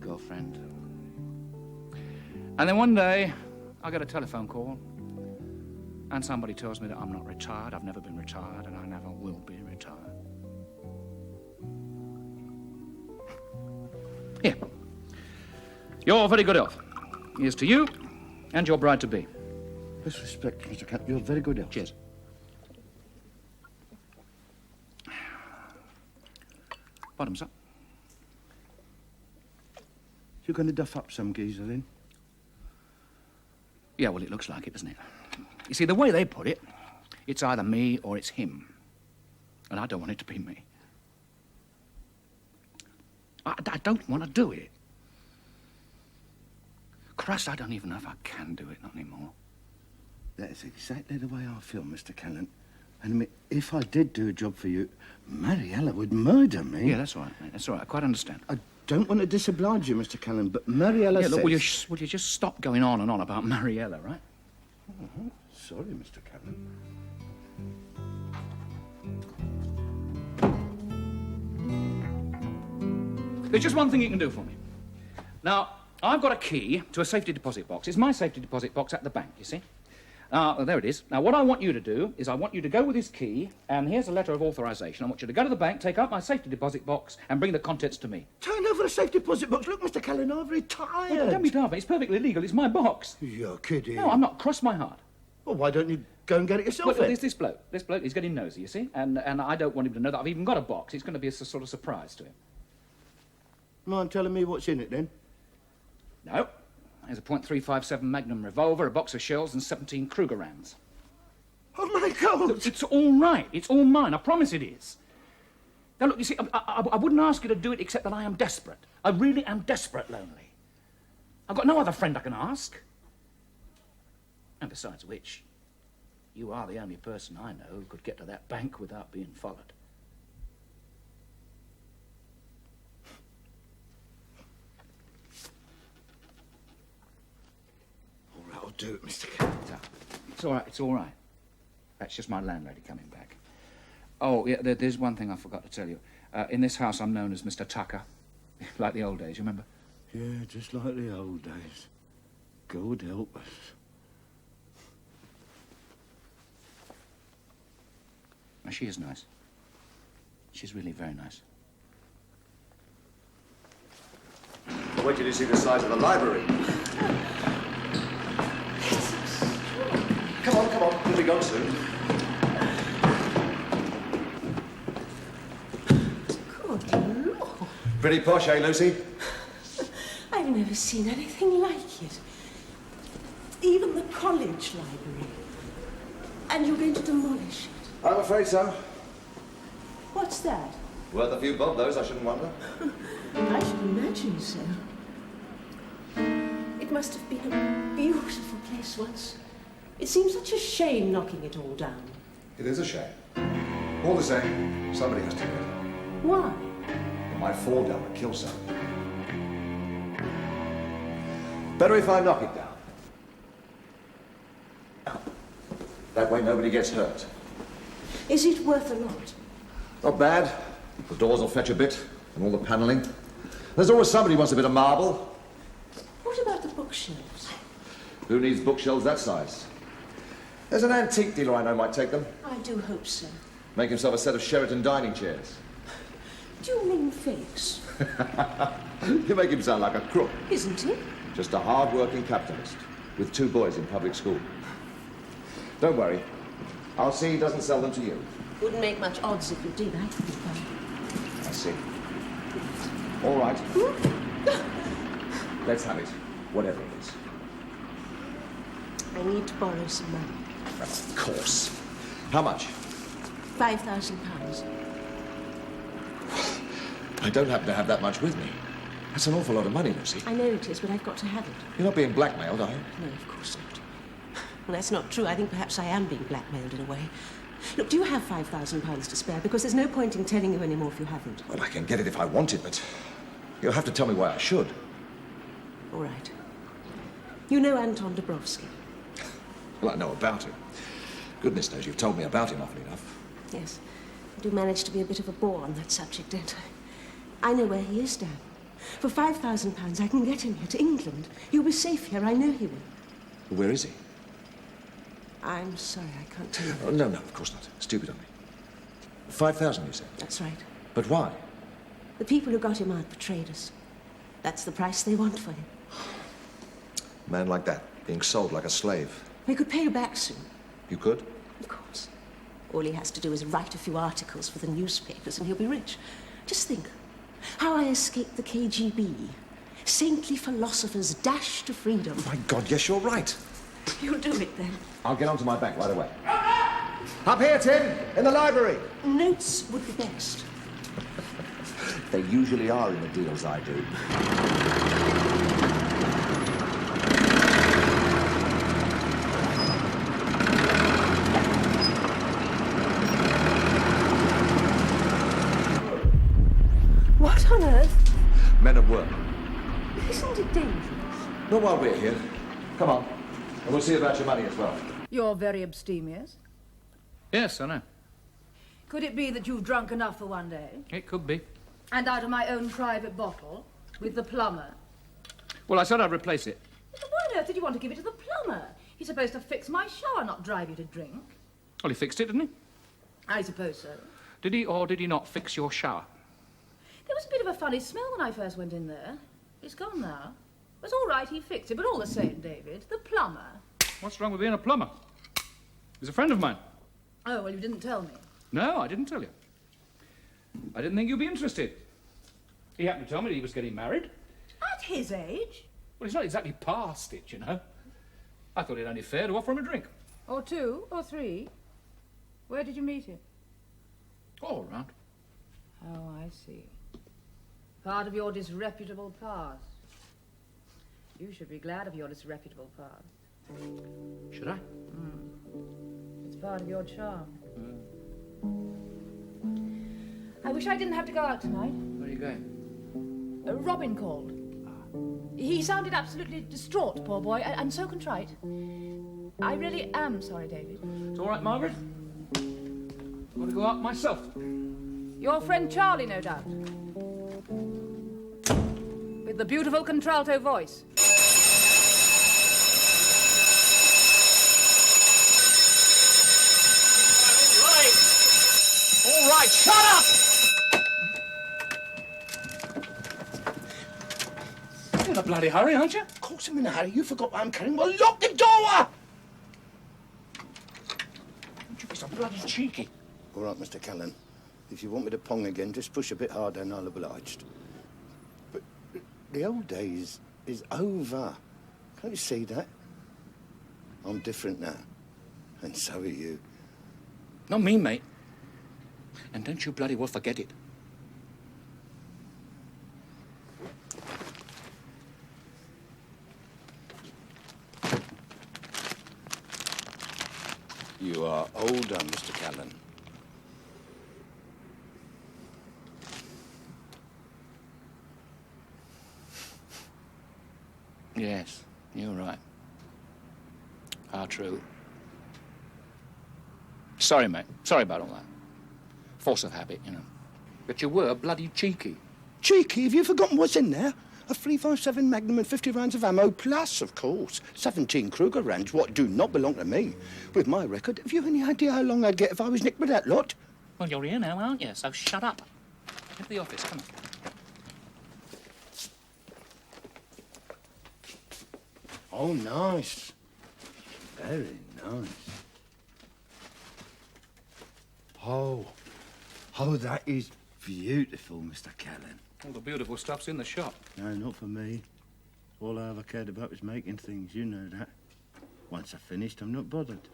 girlfriend. And then one day, I get a telephone call, and somebody tells me that I'm not retired, I've never been retired, and I never will be retired. Here. Your very good health. Here's to you and your bride-to-be. With respect, Mr. Callan, you're very good health. Cheers. Bottoms up. You're going to duff up some geezer, then? Yeah, well, it looks like it, doesn't it? You see, the way they put it, it's either me or it's him. And I don't want it to be me. I don't want to do it. Christ, I don't even know if I can do it, not anymore. That is exactly the way I feel, Mr. Callan. And I mean, if I did do a job for you, Mariella would murder me. Yeah, that's all right, mate. That's all right. I quite understand. I don't want to disoblige you, Mr. Callan, but Mariella yeah, look, says... will you just stop going on and on about Mariella, right? Oh, sorry, Mr. Callan. There's just one thing you can do for me. Now, I've got a key to a safety deposit box. It's my safety deposit box at the bank, you see. There it is. Now, what I want you to do is I want you to go with this key, and here's a letter of authorization. I want you to go to the bank, take out my safety deposit box, and bring the contents to me. Turn over a safety deposit box. Look, Mr. Callan, I've retired. Well, don't be daft. It's perfectly legal. It's my box. You're kidding. No, I'm not. Cross my heart. Well, why don't you go and get it yourself, Well, then? this bloke, he's getting nosy, you see, and I don't want him to know that I've even got a box. It's going to be a sort of surprise to him. Mind telling me what's in it, then? No. There's a .357 Magnum revolver, a box of shells, and 17 Krugerrands. Oh, my God! Look, it's all right. It's all mine. I promise it is. Now, look, you see, I wouldn't ask you to do it except that I am desperate. I really am desperate lonely. I've got no other friend I can ask. And besides which, you are the only person I know who could get to that bank without being followed. All right, I'll do it, Mr. Callan. It's all right. It's all right. That's just my landlady coming back. Oh, yeah, there's one thing I forgot to tell you. In this house, I'm known as Mr. Tucker. Like the old days, you remember? Yeah, just like the old days. God help us. Now, she is nice. She's really very nice. Well, wait till you see the size of the library. Come on, we'll be gone soon. Good Lord. Pretty posh, eh, Lucy? I've never seen anything like it. Even the college library. And you're going to demolish it. I'm afraid so. What's that? Worth a few bob, those, I shouldn't wonder. I should imagine so. It must have been a beautiful place once. It seems such a shame knocking it all down. It is a shame. All the same, somebody has to do it. Why? It might fall down and kill somebody. Better if I knock it down. That way nobody gets hurt. Is it worth a lot? Not bad. The doors will fetch a bit, and all the panelling. There's always somebody who wants a bit of marble. What about the bookshelves? Who needs bookshelves that size? There's an antique dealer I know might take them. I do hope so. Make himself a set of Sheraton dining chairs. Do you mean fakes? You make him sound like a crook. Isn't he? Just a hard-working capitalist with 2 boys in public school. Don't worry. I'll see he doesn't sell them to you. Wouldn't make much odds if you did, I think. I see. All right. Let's have it, whatever it is. I need to borrow some money. Of course. How much? £5,000. I don't happen to have that much with me. That's an awful lot of money, Lucy. I know it is, but I've got to have it. You're not being blackmailed, are you? No, of course not. Well, that's not true. I think perhaps I am being blackmailed in a way. Look, do you have £5,000 to spare? Because there's no point in telling you anymore if you haven't. Well, I can get it if I want it, but you'll have to tell me why I should. All right. You know Anton Dabrowski? Well, I know about him. Goodness knows you've told me about him often enough. Yes. I do manage to be a bit of a bore on that subject, don't I? I know where he is, Dan. For £5,000, I can get him here to England. He'll be safe here. I know he will. Where is he? I'm sorry, I can't tell you. Oh, no, of course not. Stupid on me. 5,000, you said? That's right. But why? The people who got him out betrayed us. That's the price they want for him. A man like that, being sold like a slave. We could pay you back soon. You could? Of course. All he has to do is write a few articles for the newspapers and he'll be rich. Just think. How I escaped the KGB. Saintly philosophers dashed to freedom. My God, yes, you're right. You'll do it then. I'll get onto my bank right away. Up here, Tim, in the library. Notes would be best. They usually are in the deals I do. What on earth? Men at work. Isn't it dangerous? Not while we're here. Come on. And we'll see about your money as well. You're very abstemious. Yes, I know. Could it be that you've drunk enough for one day? It could be. And out of my own private bottle? With the plumber? Well, I said I'd replace it. Why on earth did you want to give it to the plumber? He's supposed to fix my shower, not drive you to drink. Well, he fixed it, didn't he? I suppose so. Did he or did he not fix your shower? There was a bit of a funny smell when I first went in there. It's gone now. It was all right, he fixed it, but all the same, David, the plumber. What's wrong with being a plumber? He's a friend of mine. Oh, well, you didn't tell me. No, I didn't tell you. I didn't think you'd be interested. He happened to tell me that he was getting married. At his age? Well, he's not exactly past it, you know. I thought it only fair to offer him a drink. Or 2, or 3. Where did you meet him? All round. Oh, I see. Part of your disreputable past. You should be glad of your disreputable past. Should I? It's part of your charm. I wish I didn't have to go out tonight. Where are you going? Robin called. He sounded absolutely distraught, poor boy, and so contrite. I really am sorry, David. It's all right, Margaret. I want to go out myself. Your friend Charlie, no doubt. With the beautiful contralto voice. All right, shut up! bloody hurry, aren't you? Of course I'm in a hurry. You forgot what I'm carrying. Well, lock the door! Don't you be so bloody cheeky. All right, Mr. Callan. If you want me to pong again, just push a bit harder and I'll obliged. But the old days is over. Can't you see that? I'm different now. And so are you. Not me, mate. And don't you bloody well forget it. You are older, Mr. Callan. Yes, you're right. Ah, true. Sorry, mate. Sorry about all that. Force of habit, you know. But you were bloody cheeky. Cheeky? Have you forgotten what's in there? A 357 Magnum and 50 rounds of ammo, plus, of course, 17 Kruger rounds, what do not belong to me. With my record, have you any idea how long I'd get if I was nicked with that lot? Well, you're here now, aren't you? So shut up. Get to the office, come on. Oh, nice. Very nice. Oh, that is beautiful, Mr. Callan. All the beautiful stuff's in the shop. No, not for me. All I ever cared about was making things, you know that. Once I've finished, I'm not bothered.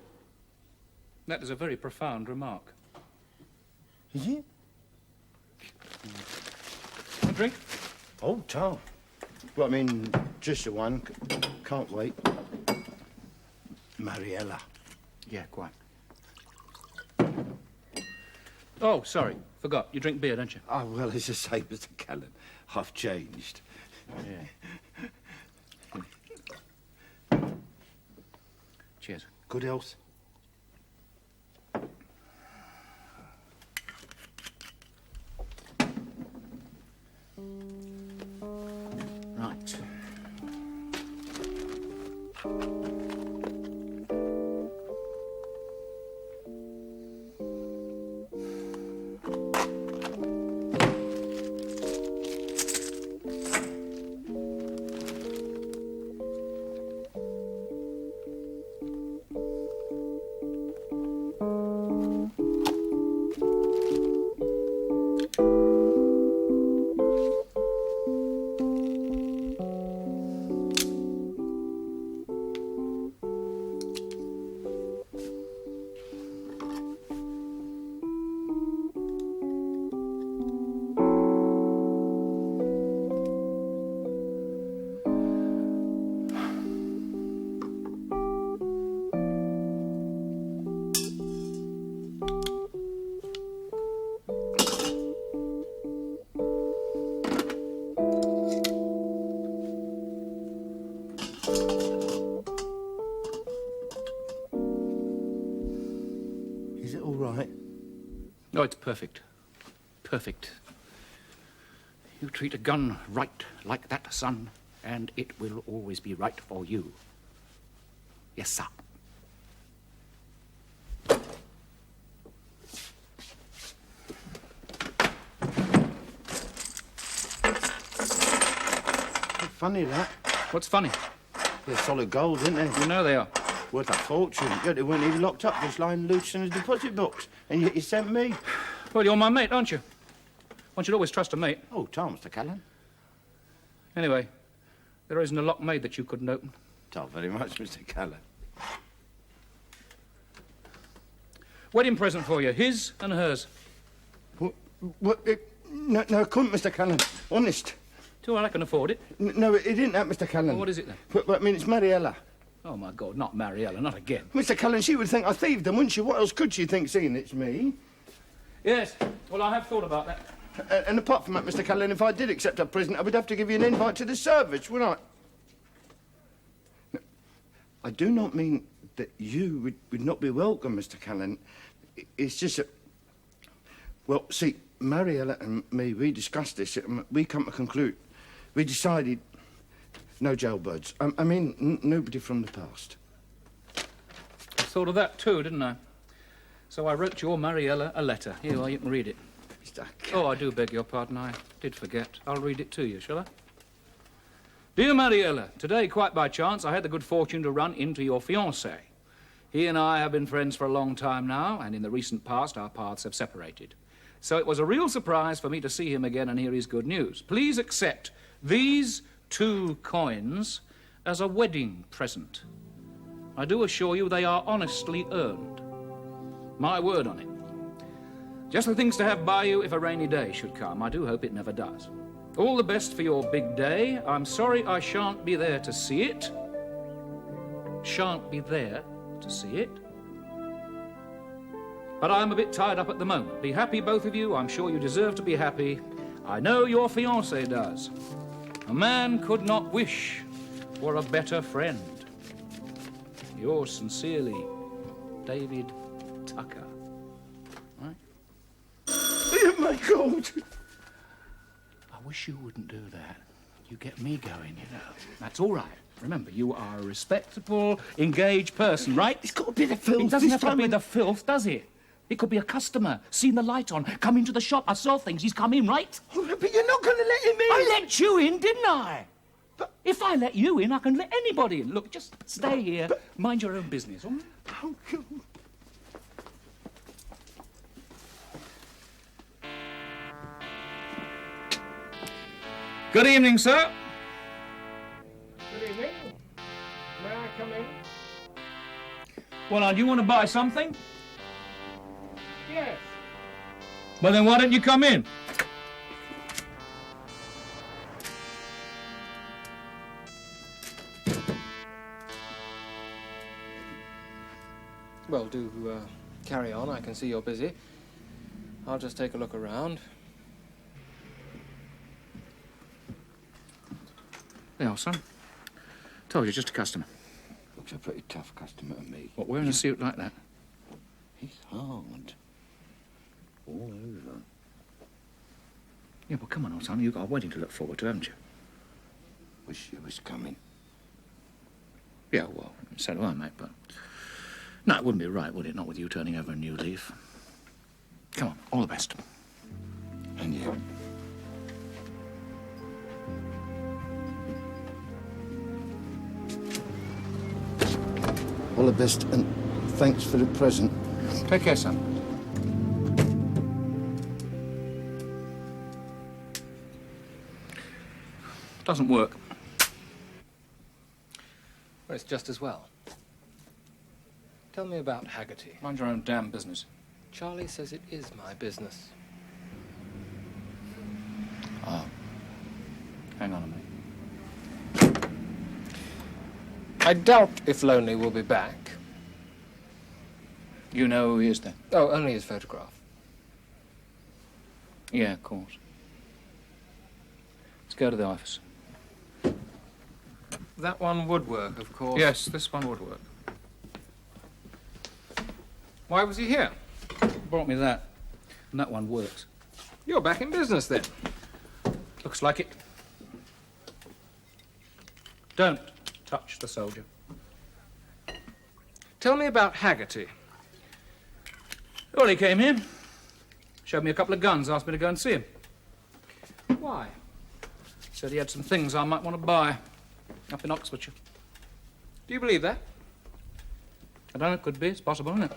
That is a very profound remark. Is it? A drink? Oh, Tom. Well, I mean, just the one. Can't wait. Mariella. Yeah, quite. Oh, sorry. Forgot. You drink beer, don't you? Oh, well, it's the same, Mr. Callan. I've changed. Yeah. Cheers. Good health. Right. Is it all right? Oh, it's perfect. Perfect. You treat a gun right like that, son, and it will always be right for you. Yes, sir. Funny, that. What's funny? They're solid gold, aren't they? You know they are. Worth a fortune. Yeah, they weren't even locked up, just lying loose in a deposit box. And yet you sent me. Well, you're my mate, aren't you? One should always trust a mate. Oh, Tom, Mr. Callan. Anyway, there isn't a lock made that you couldn't open. Not very much, Mr. Callan. Wedding present for you, his and hers. What? No, I couldn't, Mr. Callan. Honest. Too well, I can afford it. No, it isn't that, Mr. Callan. Well, what is it then? I mean, it's Mariella. Oh, my God, not Mariella, not again. Mr. Callan, she would think I thieved them, wouldn't she? What else could she think, seeing it's me? Yes, well, I have thought about that. And apart from that, Mr. Callan, if I did accept her present, I would have to give you an invite to the service, wouldn't I? No, I do not mean that you would not be welcome, Mr. Callan. It's just that... Well, see, Mariella and me, we discussed this. We come to conclude. We decided... No jailbirds. I mean, nobody from the past. I thought of that too, didn't I? So I wrote your Mariella a letter. Here, you can read it. Oh, I do beg your pardon. I did forget. I'll read it to you, shall I? Dear Mariella, today, quite by chance, I had the good fortune to run into your fiancé. He and I have been friends for a long time now, and in the recent past, our paths have separated. So it was a real surprise for me to see him again and hear his good news. Please accept these 2 coins as a wedding present. I do assure you they are honestly earned. My word on it. Just the things to have by you if a rainy day should come. I do hope it never does. All the best for your big day. I'm sorry I shan't be there to see it. Shan't be there to see it. But I'm a bit tied up at the moment. Be happy, both of you. I'm sure you deserve to be happy. I know your fiancé does. A man could not wish for a better friend. Yours sincerely, David Tucker. Right? Oh, my God! I wish you wouldn't do that. You get me going, you know. That's all right. Remember, you are a respectable, engaged person, right? It's got to be the filth. It doesn't have to be the filth, does it? It could be a customer, seen the light on, come into the shop. I saw things. He's come in, right? Oh, but you're not going to let him in. I let you in, didn't I? But if I let you in, I can let anybody in. Look, just stay here. Mind your own business, all right? Oh, God. Good evening, sir. Good evening. May I come in? Well, now, do you want to buy something? Yes. Well, then why don't you come in? Well, do carry on. I can see you're busy. I'll just take a look around. There you are, son. Told you, just a customer. Looks a pretty tough customer to me. What, wearing a suit like that? He's hard. All over. Yeah, well, come on, old son. You've got a wedding to look forward to, haven't you? Wish you was coming. Yeah, well, so do I, mate, but... No, it wouldn't be right, would it? Not with you turning over a new leaf. Come on, all the best. And you. All the best, and thanks for the present. Take care, son. Doesn't work. Well, it's just as well. Tell me about Haggerty. Mind your own damn business. Charlie says it is my business. Oh. Hang on a minute. I doubt if Lonely will be back. You know who he is, then? Oh, only his photograph. Yeah, of course. Let's go to the office. That one would work, of course. Yes, this one would work. Why was he here? Brought me that. And that one works. You're back in business, then. Looks like it. Don't touch the soldier. Tell me about Haggerty. Well, he came here. Showed me a couple of guns, asked me to go and see him. Why? Said he had some things I might want to buy up in Oxfordshire. Do you believe that? I don't know, it could be. It's possible, isn't it?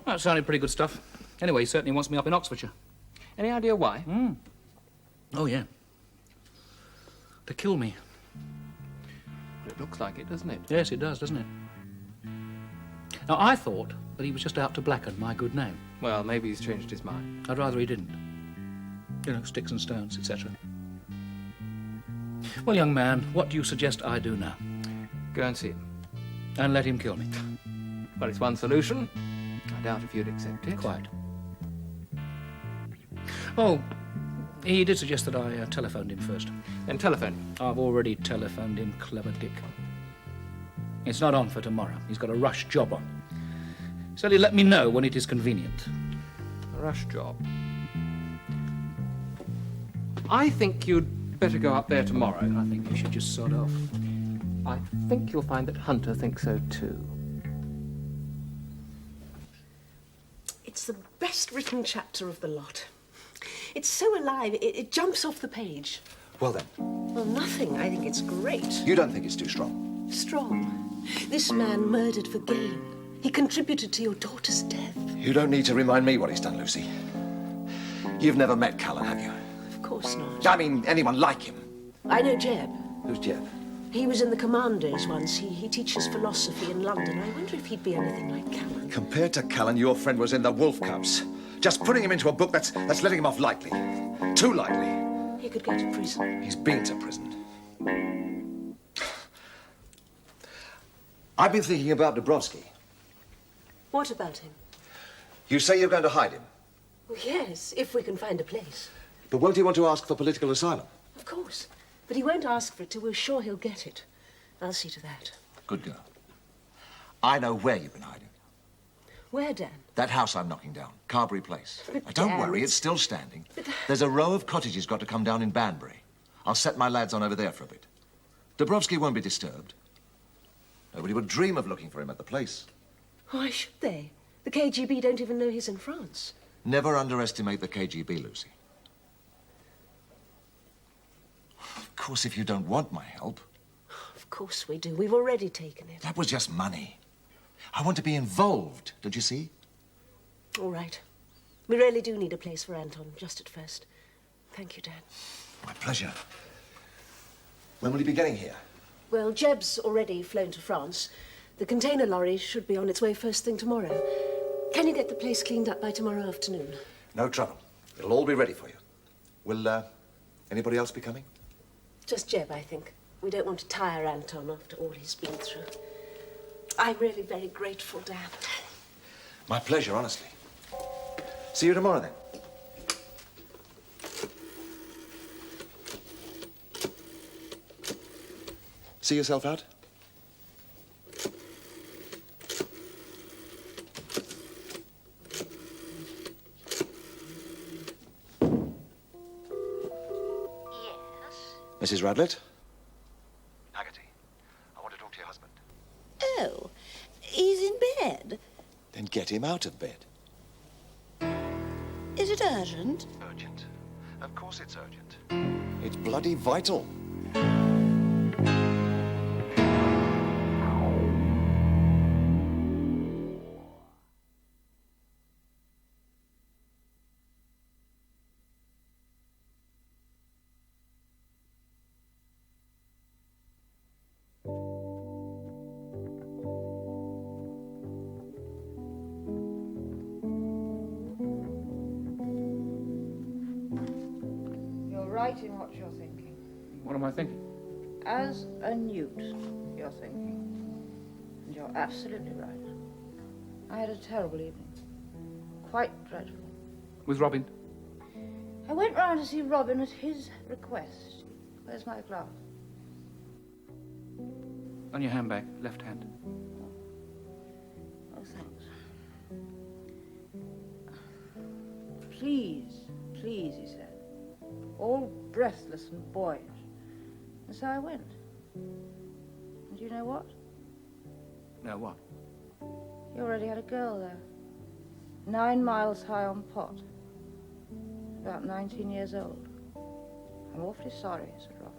Well, it sounded pretty good stuff. Anyway, he certainly wants me up in Oxfordshire. Any idea why? Oh, yeah. To kill me. Well, it looks like it, doesn't it? Yes, it does, doesn't it? Now, I thought that he was just out to blacken my good name. Well, maybe he's changed his mind. I'd rather he didn't. You know, sticks and stones, etc. Well, young man, what do you suggest I do now? Go and see him. And let him kill me? Well, it's one solution. I doubt if you'd accept it. Quite. Oh, he did suggest that I telephoned him first. Then telephone him. I've already telephoned him, clever Dick. It's not on for tomorrow. He's got a rush job on. So he'll let me know when it is convenient. A rush job. I think you'd better go up there tomorrow. I think you should just sod off. I think you'll find that Hunter thinks so too. It's the best written chapter of the lot. It's so alive, it jumps off the page. Well then, Well, nothing. I think it's great. You don't think it's too strong? Strong. This man murdered for gain. He contributed to your daughter's death. You don't need to remind me what he's done, Lucy. You've never met Callan, have you? Of course not. I mean, anyone like him. I know Jeb. Who's Jeb? He was in the Commandos once. He teaches philosophy in London. I wonder if he'd be anything like Callan. Compared to Callan, your friend was in the Wolf Cubs. Just putting him into a book that's letting him off lightly. Too lightly. He could go to prison. He's been to prison. I've been thinking about Dabrowski. What about him? You say you're going to hide him, Well, yes, if we can find a place. but won't he want to ask for political asylum? Of course. But he won't ask for it till we're sure he'll get it. I'll see to that. Good girl. I know where you've been hiding. Where, Dan? That house I'm knocking down, Carberry Place. But, Now, don't Dan, worry, it's- it's still standing. But- There's a row of cottages got to come down in Banbury. I'll set my lads on over there for a bit. Dabrowski won't be disturbed. Nobody would dream of looking for him at the place. Why should they? The KGB don't even know he's in France. Never underestimate the KGB, Lucy. Of course, if you don't want my help, Of course we do. We've already taken it. that was just money. I want to be involved, don't you see? All right. We really do need a place for Anton, just at first. Thank you, Dan. My pleasure. When will he be getting here? Well, Jeb's already flown to France. The container lorry should be on its way first thing tomorrow. Can you get the place cleaned up by tomorrow afternoon? No trouble. It'll all be ready for you. Will, anybody else be coming? Just Jeb, I think. We don't want to tire Anton after all he's been through. I'm really very grateful, Dan. My pleasure, honestly. See you tomorrow, then. See yourself out? Mrs. Radlett? Haggerty, I want to talk to your husband. Oh, he's in bed. Then get him out of bed. Is it urgent? Urgent? Of course it's urgent. It's bloody vital. You're right in what you're thinking. What am I thinking? As a newt, you're thinking. And you're absolutely right. I had a terrible evening. Quite dreadful. With Robin? I went round to see Robin at his request. Where's my glove? On your handbag, left hand. Oh, thanks. Please, please, he said. All breathless and boyish. And so I went. And you know what? No, what? He already had a girl there. 9 miles high on pot. About 19 years old. I'm awfully sorry, said Robin.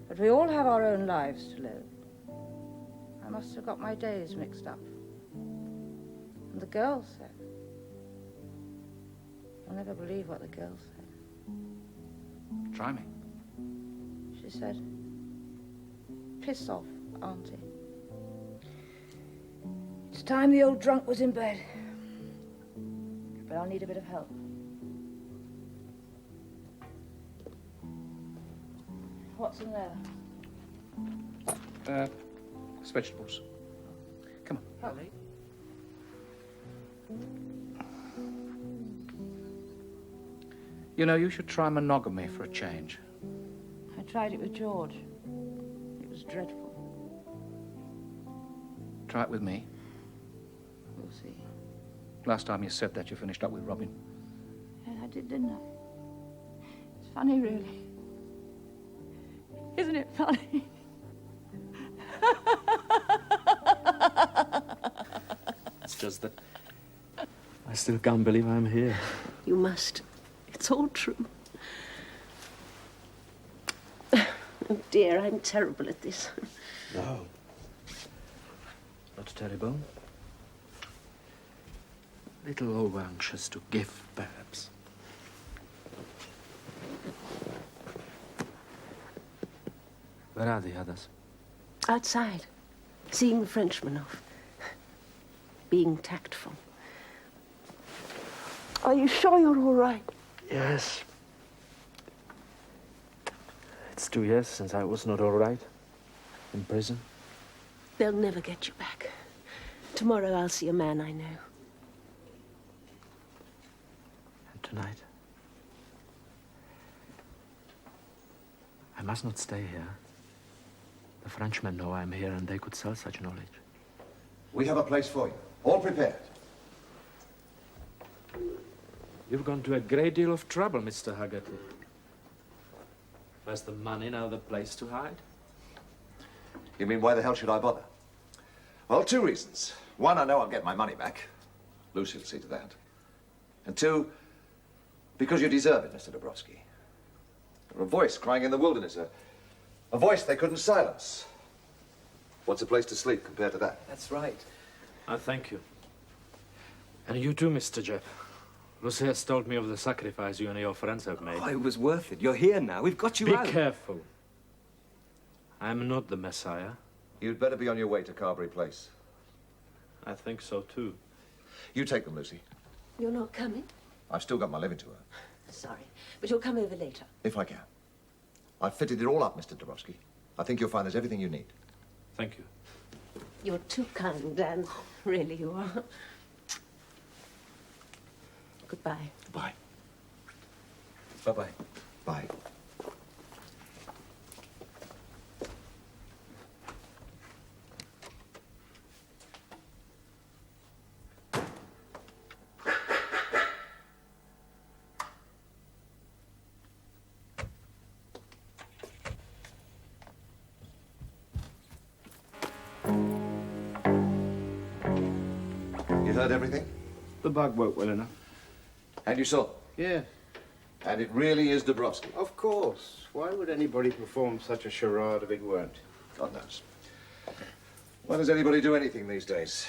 But we all have our own lives to live. I must have got my days mixed up. And the girl said. I'll never believe what the girl said. Try me. She said, piss off, Auntie. It's time the old drunk was in bed. But I'll need a bit of help. What's in there? It's vegetables. Come on. Help me. You know, you should try monogamy for a change. I tried it with George. It was dreadful. Try it with me. We'll see. Last time you said that, you finished up with Robin. Yeah, I did, didn't I? It's funny, really. Isn't it funny? It's just that... I still can't believe I'm here. You must. It's all true. Oh, dear, I'm terrible at this. No. Not terrible. Little over-anxious to give, perhaps. Where are the others? Outside, seeing the Frenchman off. Being tactful. Are you sure you're all right? Yes. It's 2 years since I was not all right. In prison. They'll never get you back. Tomorrow I'll see a man I know. And tonight? I must not stay here. The Frenchmen know I'm here and they could sell such knowledge. We have a place for you. All prepared. You've gone to a great deal of trouble, Mr. Haggerty. First the money, now the place to hide. You mean, why the hell should I bother? Well, 2 reasons. 1, I know I'll get my money back. Lucy will see to that. And 2, because you deserve it, Mr. Dabrowski. You're a voice crying in the wilderness, a voice they couldn't silence. What's a place to sleep compared to that? That's right. I thank you. And you too, Mr. Jebb. Lucy has told me of the sacrifice you and your friends have made. Oh, it was worth it. You're here now. We've got you out. Be careful. I'm not the Messiah. You'd better be on your way to Carberry Place. I think so, too. You take them, Lucy. You're not coming? I've still got my living to earn. Sorry, but you'll come over later. If I can. I've fitted it all up, Mr. Dabrowski. I think you'll find there's everything you need. Thank you. You're too kind, Dan. Really, you are. Goodbye. Goodbye. Bye-bye. Bye. You heard everything? The bug worked well enough. And you saw? Yeah. And it really is Dabrowski? Of course. Why would anybody perform such a charade if it weren't? God knows. Why does anybody do anything these days?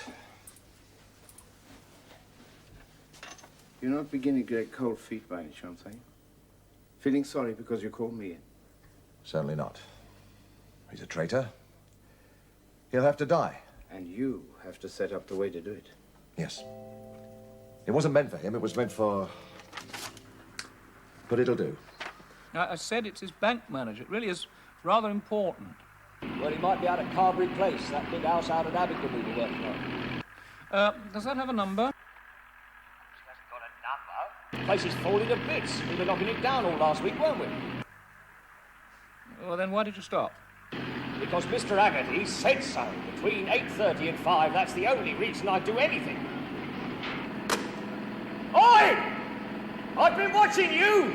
You're not beginning to get cold feet by any chance, are you? Feeling sorry because you called me in? Certainly not. He's a traitor. He'll have to die. And you have to set up the way to do it. Yes. It wasn't meant for him, it was meant for... But it'll do. I said it's his bank manager. It really is rather important. Well, he might be out at Carberry Place, that big house out at Abingdon we were working on. Does that have a number? The place is falling to bits. We were knocking it down all last week, weren't we? Well, then why did you stop? Because Mr. Haggerty said so. Between 8:30 and 5, that's the only reason I'd do anything. Oi! I've been watching you!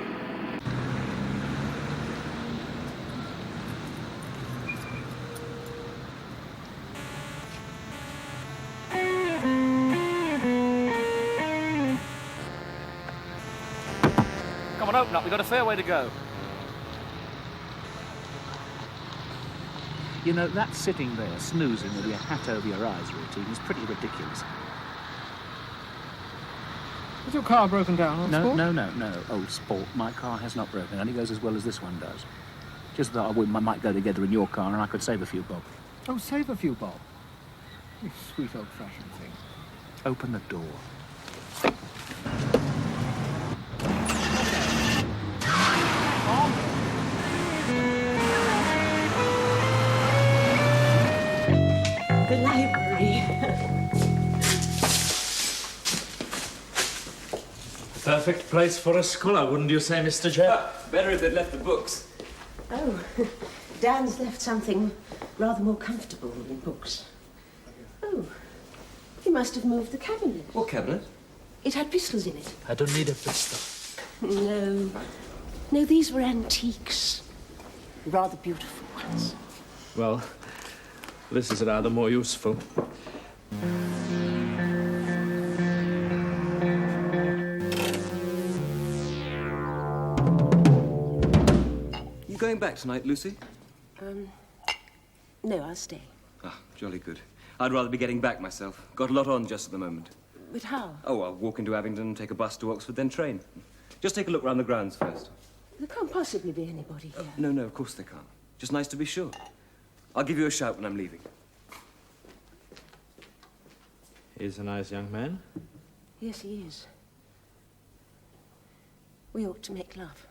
Come on, open up. We've got a fair way to go. You know, that sitting there, snoozing with your hat over your eyes routine is pretty ridiculous. Is your car broken down, old Sport? No, old Sport. My car has not broken. It only goes as well as this one does. Just thought we might go together in your car and I could save a few bob. Oh, save a few bob. You sweet old-fashioned thing. Open the door. The library. Perfect place for a scholar, wouldn't you say, Mr. Jebb? Better if they'd left the books. Oh, Dan's left something rather more comfortable than books. Oh, he must have moved the cabinet. What cabinet? It had pistols in it. I don't need a pistol. No, these were antiques. Rather beautiful ones. Well, this is rather more useful. You going back tonight, Lucy? No, I'll stay. Ah, jolly good. I'd rather be getting back myself. Got a lot on just at the moment. But how? Oh, I'll walk into Abingdon, take a bus to Oxford, then train. Just take a look round the grounds first. There can't possibly be anybody here. No, no, of course they can't. Just nice to be sure. I'll give you a shout when I'm leaving. He's a nice young man. Yes, he is. We ought to make love.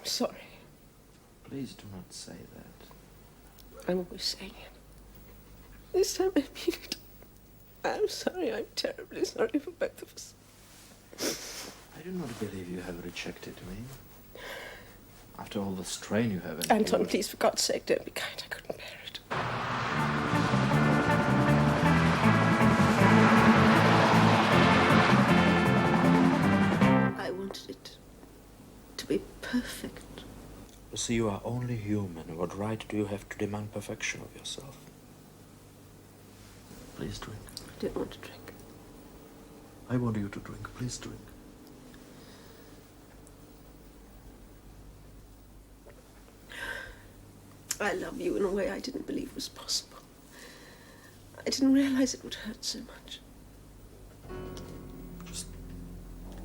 Sorry. Please do not say that. I'm always saying it. This time I mean it. I'm sorry. I'm terribly sorry for both of us. I do not believe you have rejected me. After all the strain you have Anton, endured. please, for God's sake, don't be kind. I couldn't bear it. I wanted it to be perfect. See, you are only human. What right do you have to demand perfection of yourself? Please drink. I don't want to drink. I want you to drink. Please drink. I love you in a way I didn't believe was possible. I didn't realize it would hurt so much. Just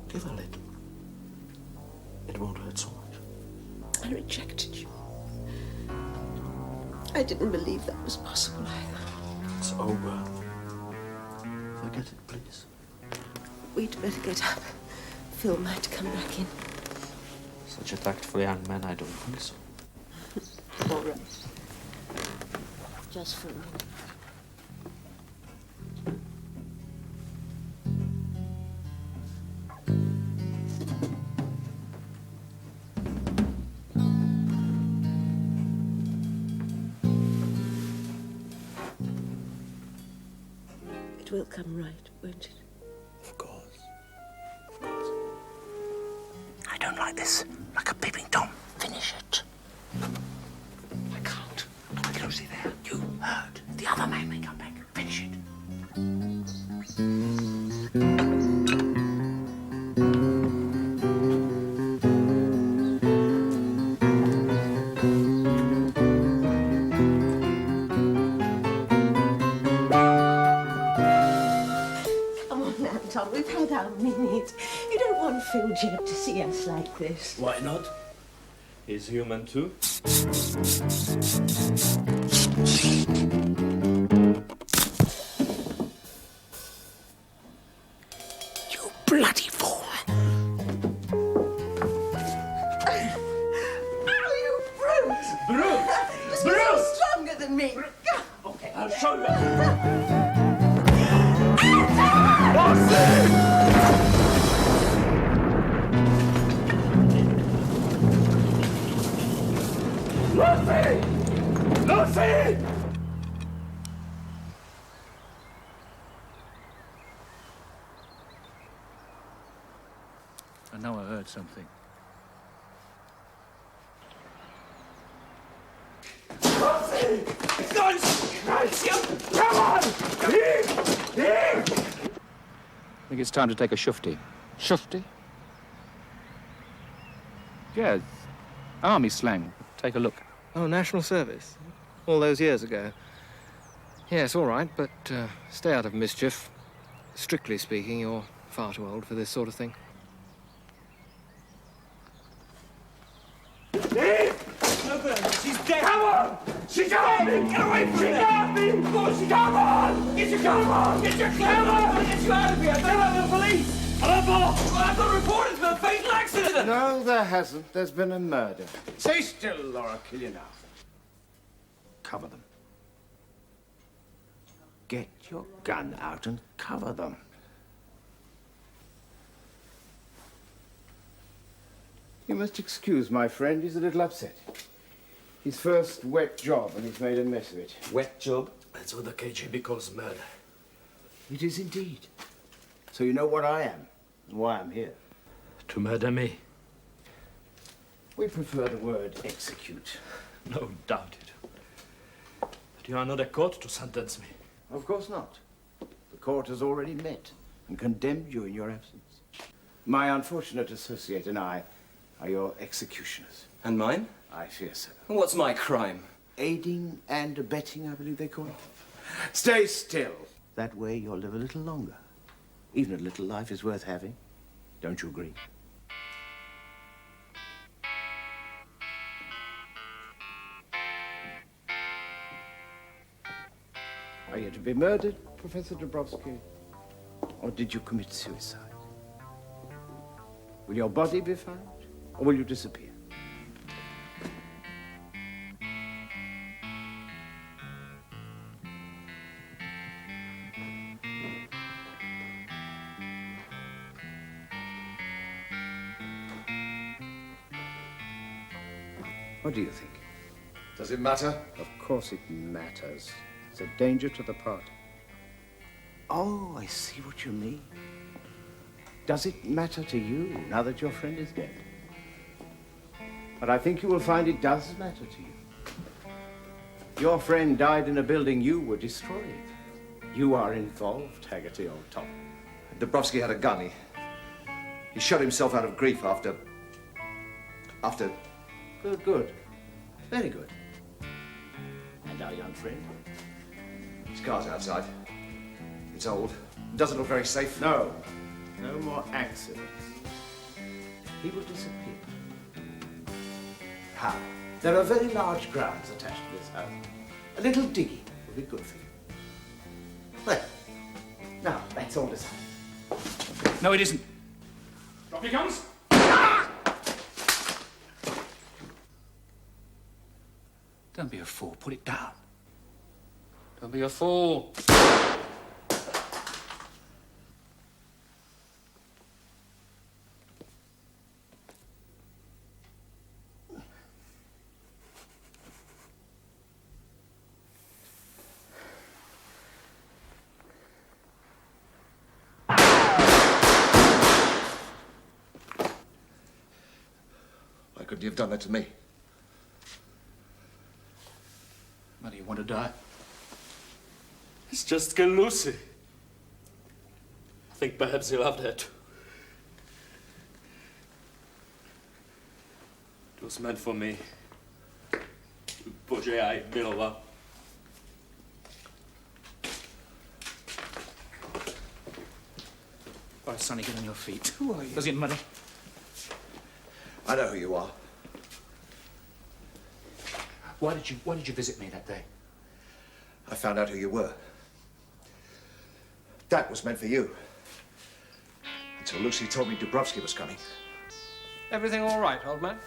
give a little. It won't hurt so much. I rejected you. I didn't believe that was possible either. It's over. Forget it, please. We'd better get up. Phil might come back in. Such a tactful young man, I don't think so. All right. Just for a minute. It will come right, won't it? Of course. I don't like this. Like a peeping Tom. Finish it. I can't. Look, Lucy there. You heard. The other man may come back. Finish it. Come on, Anton, we've had our minute. You don't want Phil Jebb to see us like this. Why not? He's human too. You bloody fool. Oh, you brute! Brute! You're stronger than me. Okay, I'll show you. Lucy! Lucy! I know I heard something. Lucy! It's not nice! Come on! Here! I think it's time to take a shufti. Shufti? Yeah, it's army slang. Take a look. Oh, national service? All those years ago. Yes, all right, but stay out of mischief. Strictly speaking, you're far too old for this sort of thing. She's dead! Come on! She got me! Get away from me! She got me! Come on! Get your gun on! Get your gun on! I'll get you out of here! Don't have the police! I've got reported for a fatal accident! No, there hasn't. There's been a murder. Stay still, or I'll kill you now. Cover them. Get your gun out and cover them. You must excuse my friend. He's a little upset. His first wet job, and he's made a mess of it. Wet job? That's what the KGB calls murder. It is indeed. So you know what I am and why I'm here. To murder me? We prefer the word execute. No doubt it. But you are not a court to sentence me. Of course not. The court has already met and condemned you in your absence. My unfortunate associate and I are your executioners. And mine? I fear so. And what's my crime? Aiding and abetting, I believe they call it. Stay still. That way you'll live a little longer. Even a little life is worth having. Don't you agree? Are you to be murdered, Professor Dabrowski? Or did you commit suicide? Will your body be found? Or will you disappear? What do you think? Does it matter? Of course it matters. It's a danger to the party. Oh, I see what you mean. Does it matter to you now that your friend is dead? But I think you will find it does matter to you. Your friend died in a building you were destroying. You are involved, Haggerty, old top. Dabrowski had a gun. He shot himself out of grief after... Good, good. Very good. And our young friend? His car's outside. It's old. Doesn't look very safe. No. No more accidents. He will disappear. How? There are very large grounds attached to this house. A little digging will be good for you. Well, now, that's all decided. No, it isn't. Drop your guns! Don't be a fool. Put it down. Don't be a fool. Why couldn't you have done that to me? Why do you want to die? It's just kill Lucy. I think perhaps you loved her too. It was meant for me. Bože, já ji miloval. All right, Sonny, get on your feet. Who are you? Does it matter? I know who you are. Why did you visit me that day? I found out who you were. That was meant for you. Until Lucy told me Dabrowski was coming. Everything all right, old man?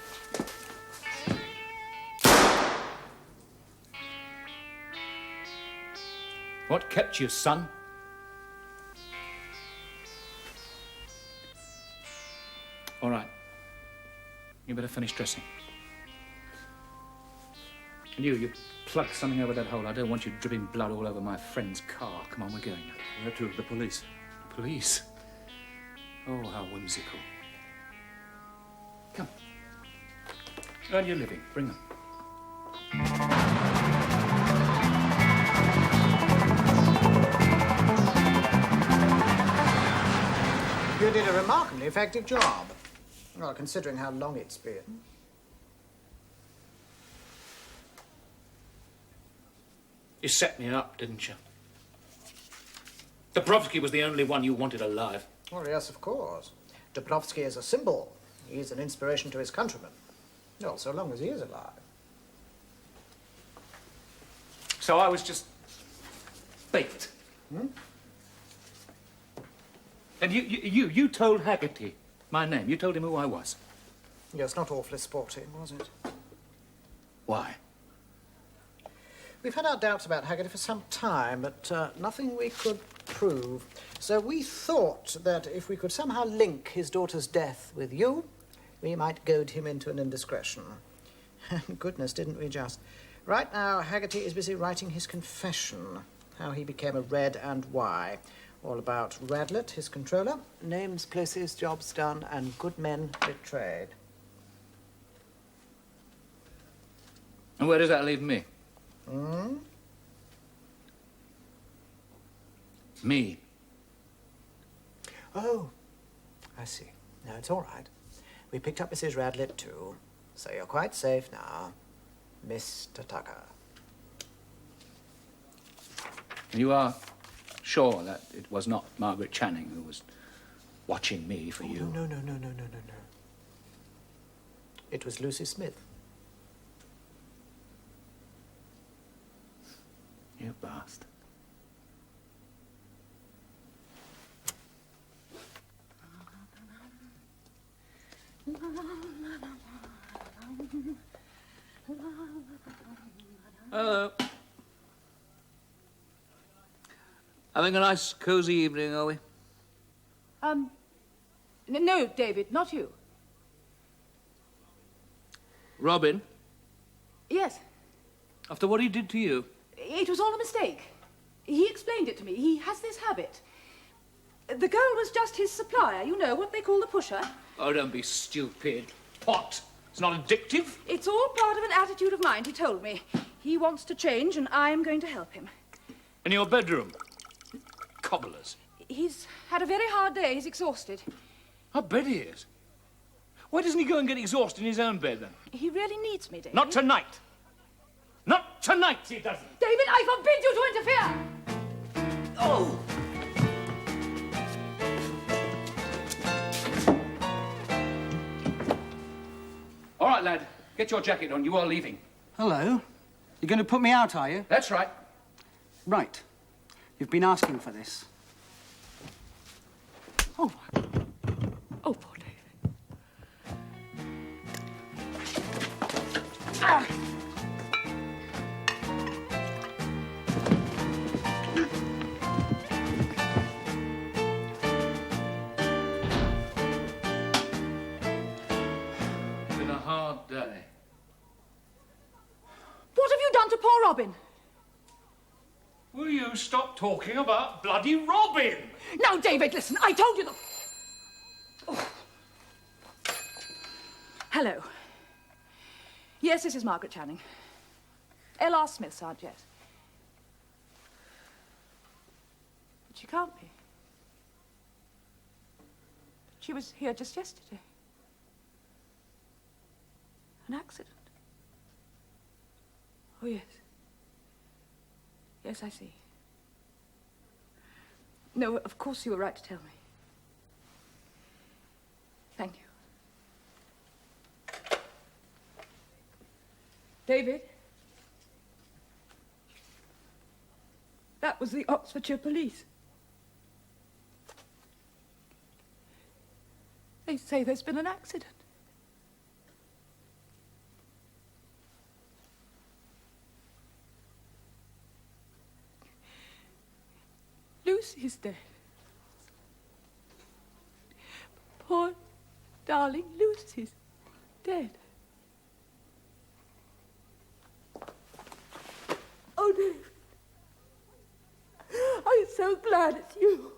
What kept you, son? All right. You better finish dressing. And you plug something over that hole. I don't want you dripping blood all over my friend's car. Come on, we're going. Where to? The police. Police? Oh, how whimsical. Come. Earn your living. Bring them. You did a remarkably effective job. Well, considering how long it's been. You set me up, didn't you? Dabrowski was the only one you wanted alive. Oh, yes, of course. Dabrowski is a symbol. He's an inspiration to his countrymen. Well, so long as he is alive. So I was just baked. Hmm? And you told Haggerty my name. You told him who I was. Yes, not awfully sporting, was it? Why? We've had our doubts about Haggerty for some time, but nothing we could prove. So we thought that if we could somehow link his daughter's death with you, we might goad him into an indiscretion. And goodness, didn't we just? Right now, Haggerty is busy writing his confession, how he became a Red and why. All about Radlett, his controller, names, places, jobs done, and good men betrayed. And where does that leave me? Hmm? Me. Oh, I see. No, it's all right. We picked up Mrs. Radlett, too. So you're quite safe now, Mr. Tucker. You are sure that it was not Margaret Channing who was watching me for you? No. It was Lucy Smith. You bastard. Hello. Having a nice, cosy evening, are we? No, David, not you. Robin, Yes, after what he did to you. it was all a mistake. He explained it to me. He has this habit. The girl was just his supplier, you know, what they call the pusher. Oh, don't be stupid. Pot. It's not addictive. It's all part of an attitude of mind, he told me. He wants to change, and I'm going to help him. In your bedroom. Cobblers. He's had a very hard day. He's exhausted. I bet he is. Why doesn't he go and get exhausted in his own bed, then? He really needs me, David. Not tonight. Not tonight, he doesn't. David, I forbid you to interfere! Oh! All right, lad. Get your jacket on. You are leaving. Hello. You're going to put me out, are you? That's right. Right. You've been asking for this. Oh, poor David. Ah! It's been a hard day. What have you done to poor Robin? Will you stop talking about bloody Robin? Now, David, listen, I told you the... Oh. Hello. Yes, this is Margaret Channing. L.R. Smith's aunt, yes. But she can't be. She was here just yesterday. An accident. Oh, yes. Yes, I see. No, of course you were right to tell me. Thank you. David? That was the Oxfordshire police. They say there's been an accident. Lucy's dead. Poor darling Lucy's dead. Oh, David. I'm so glad it's you.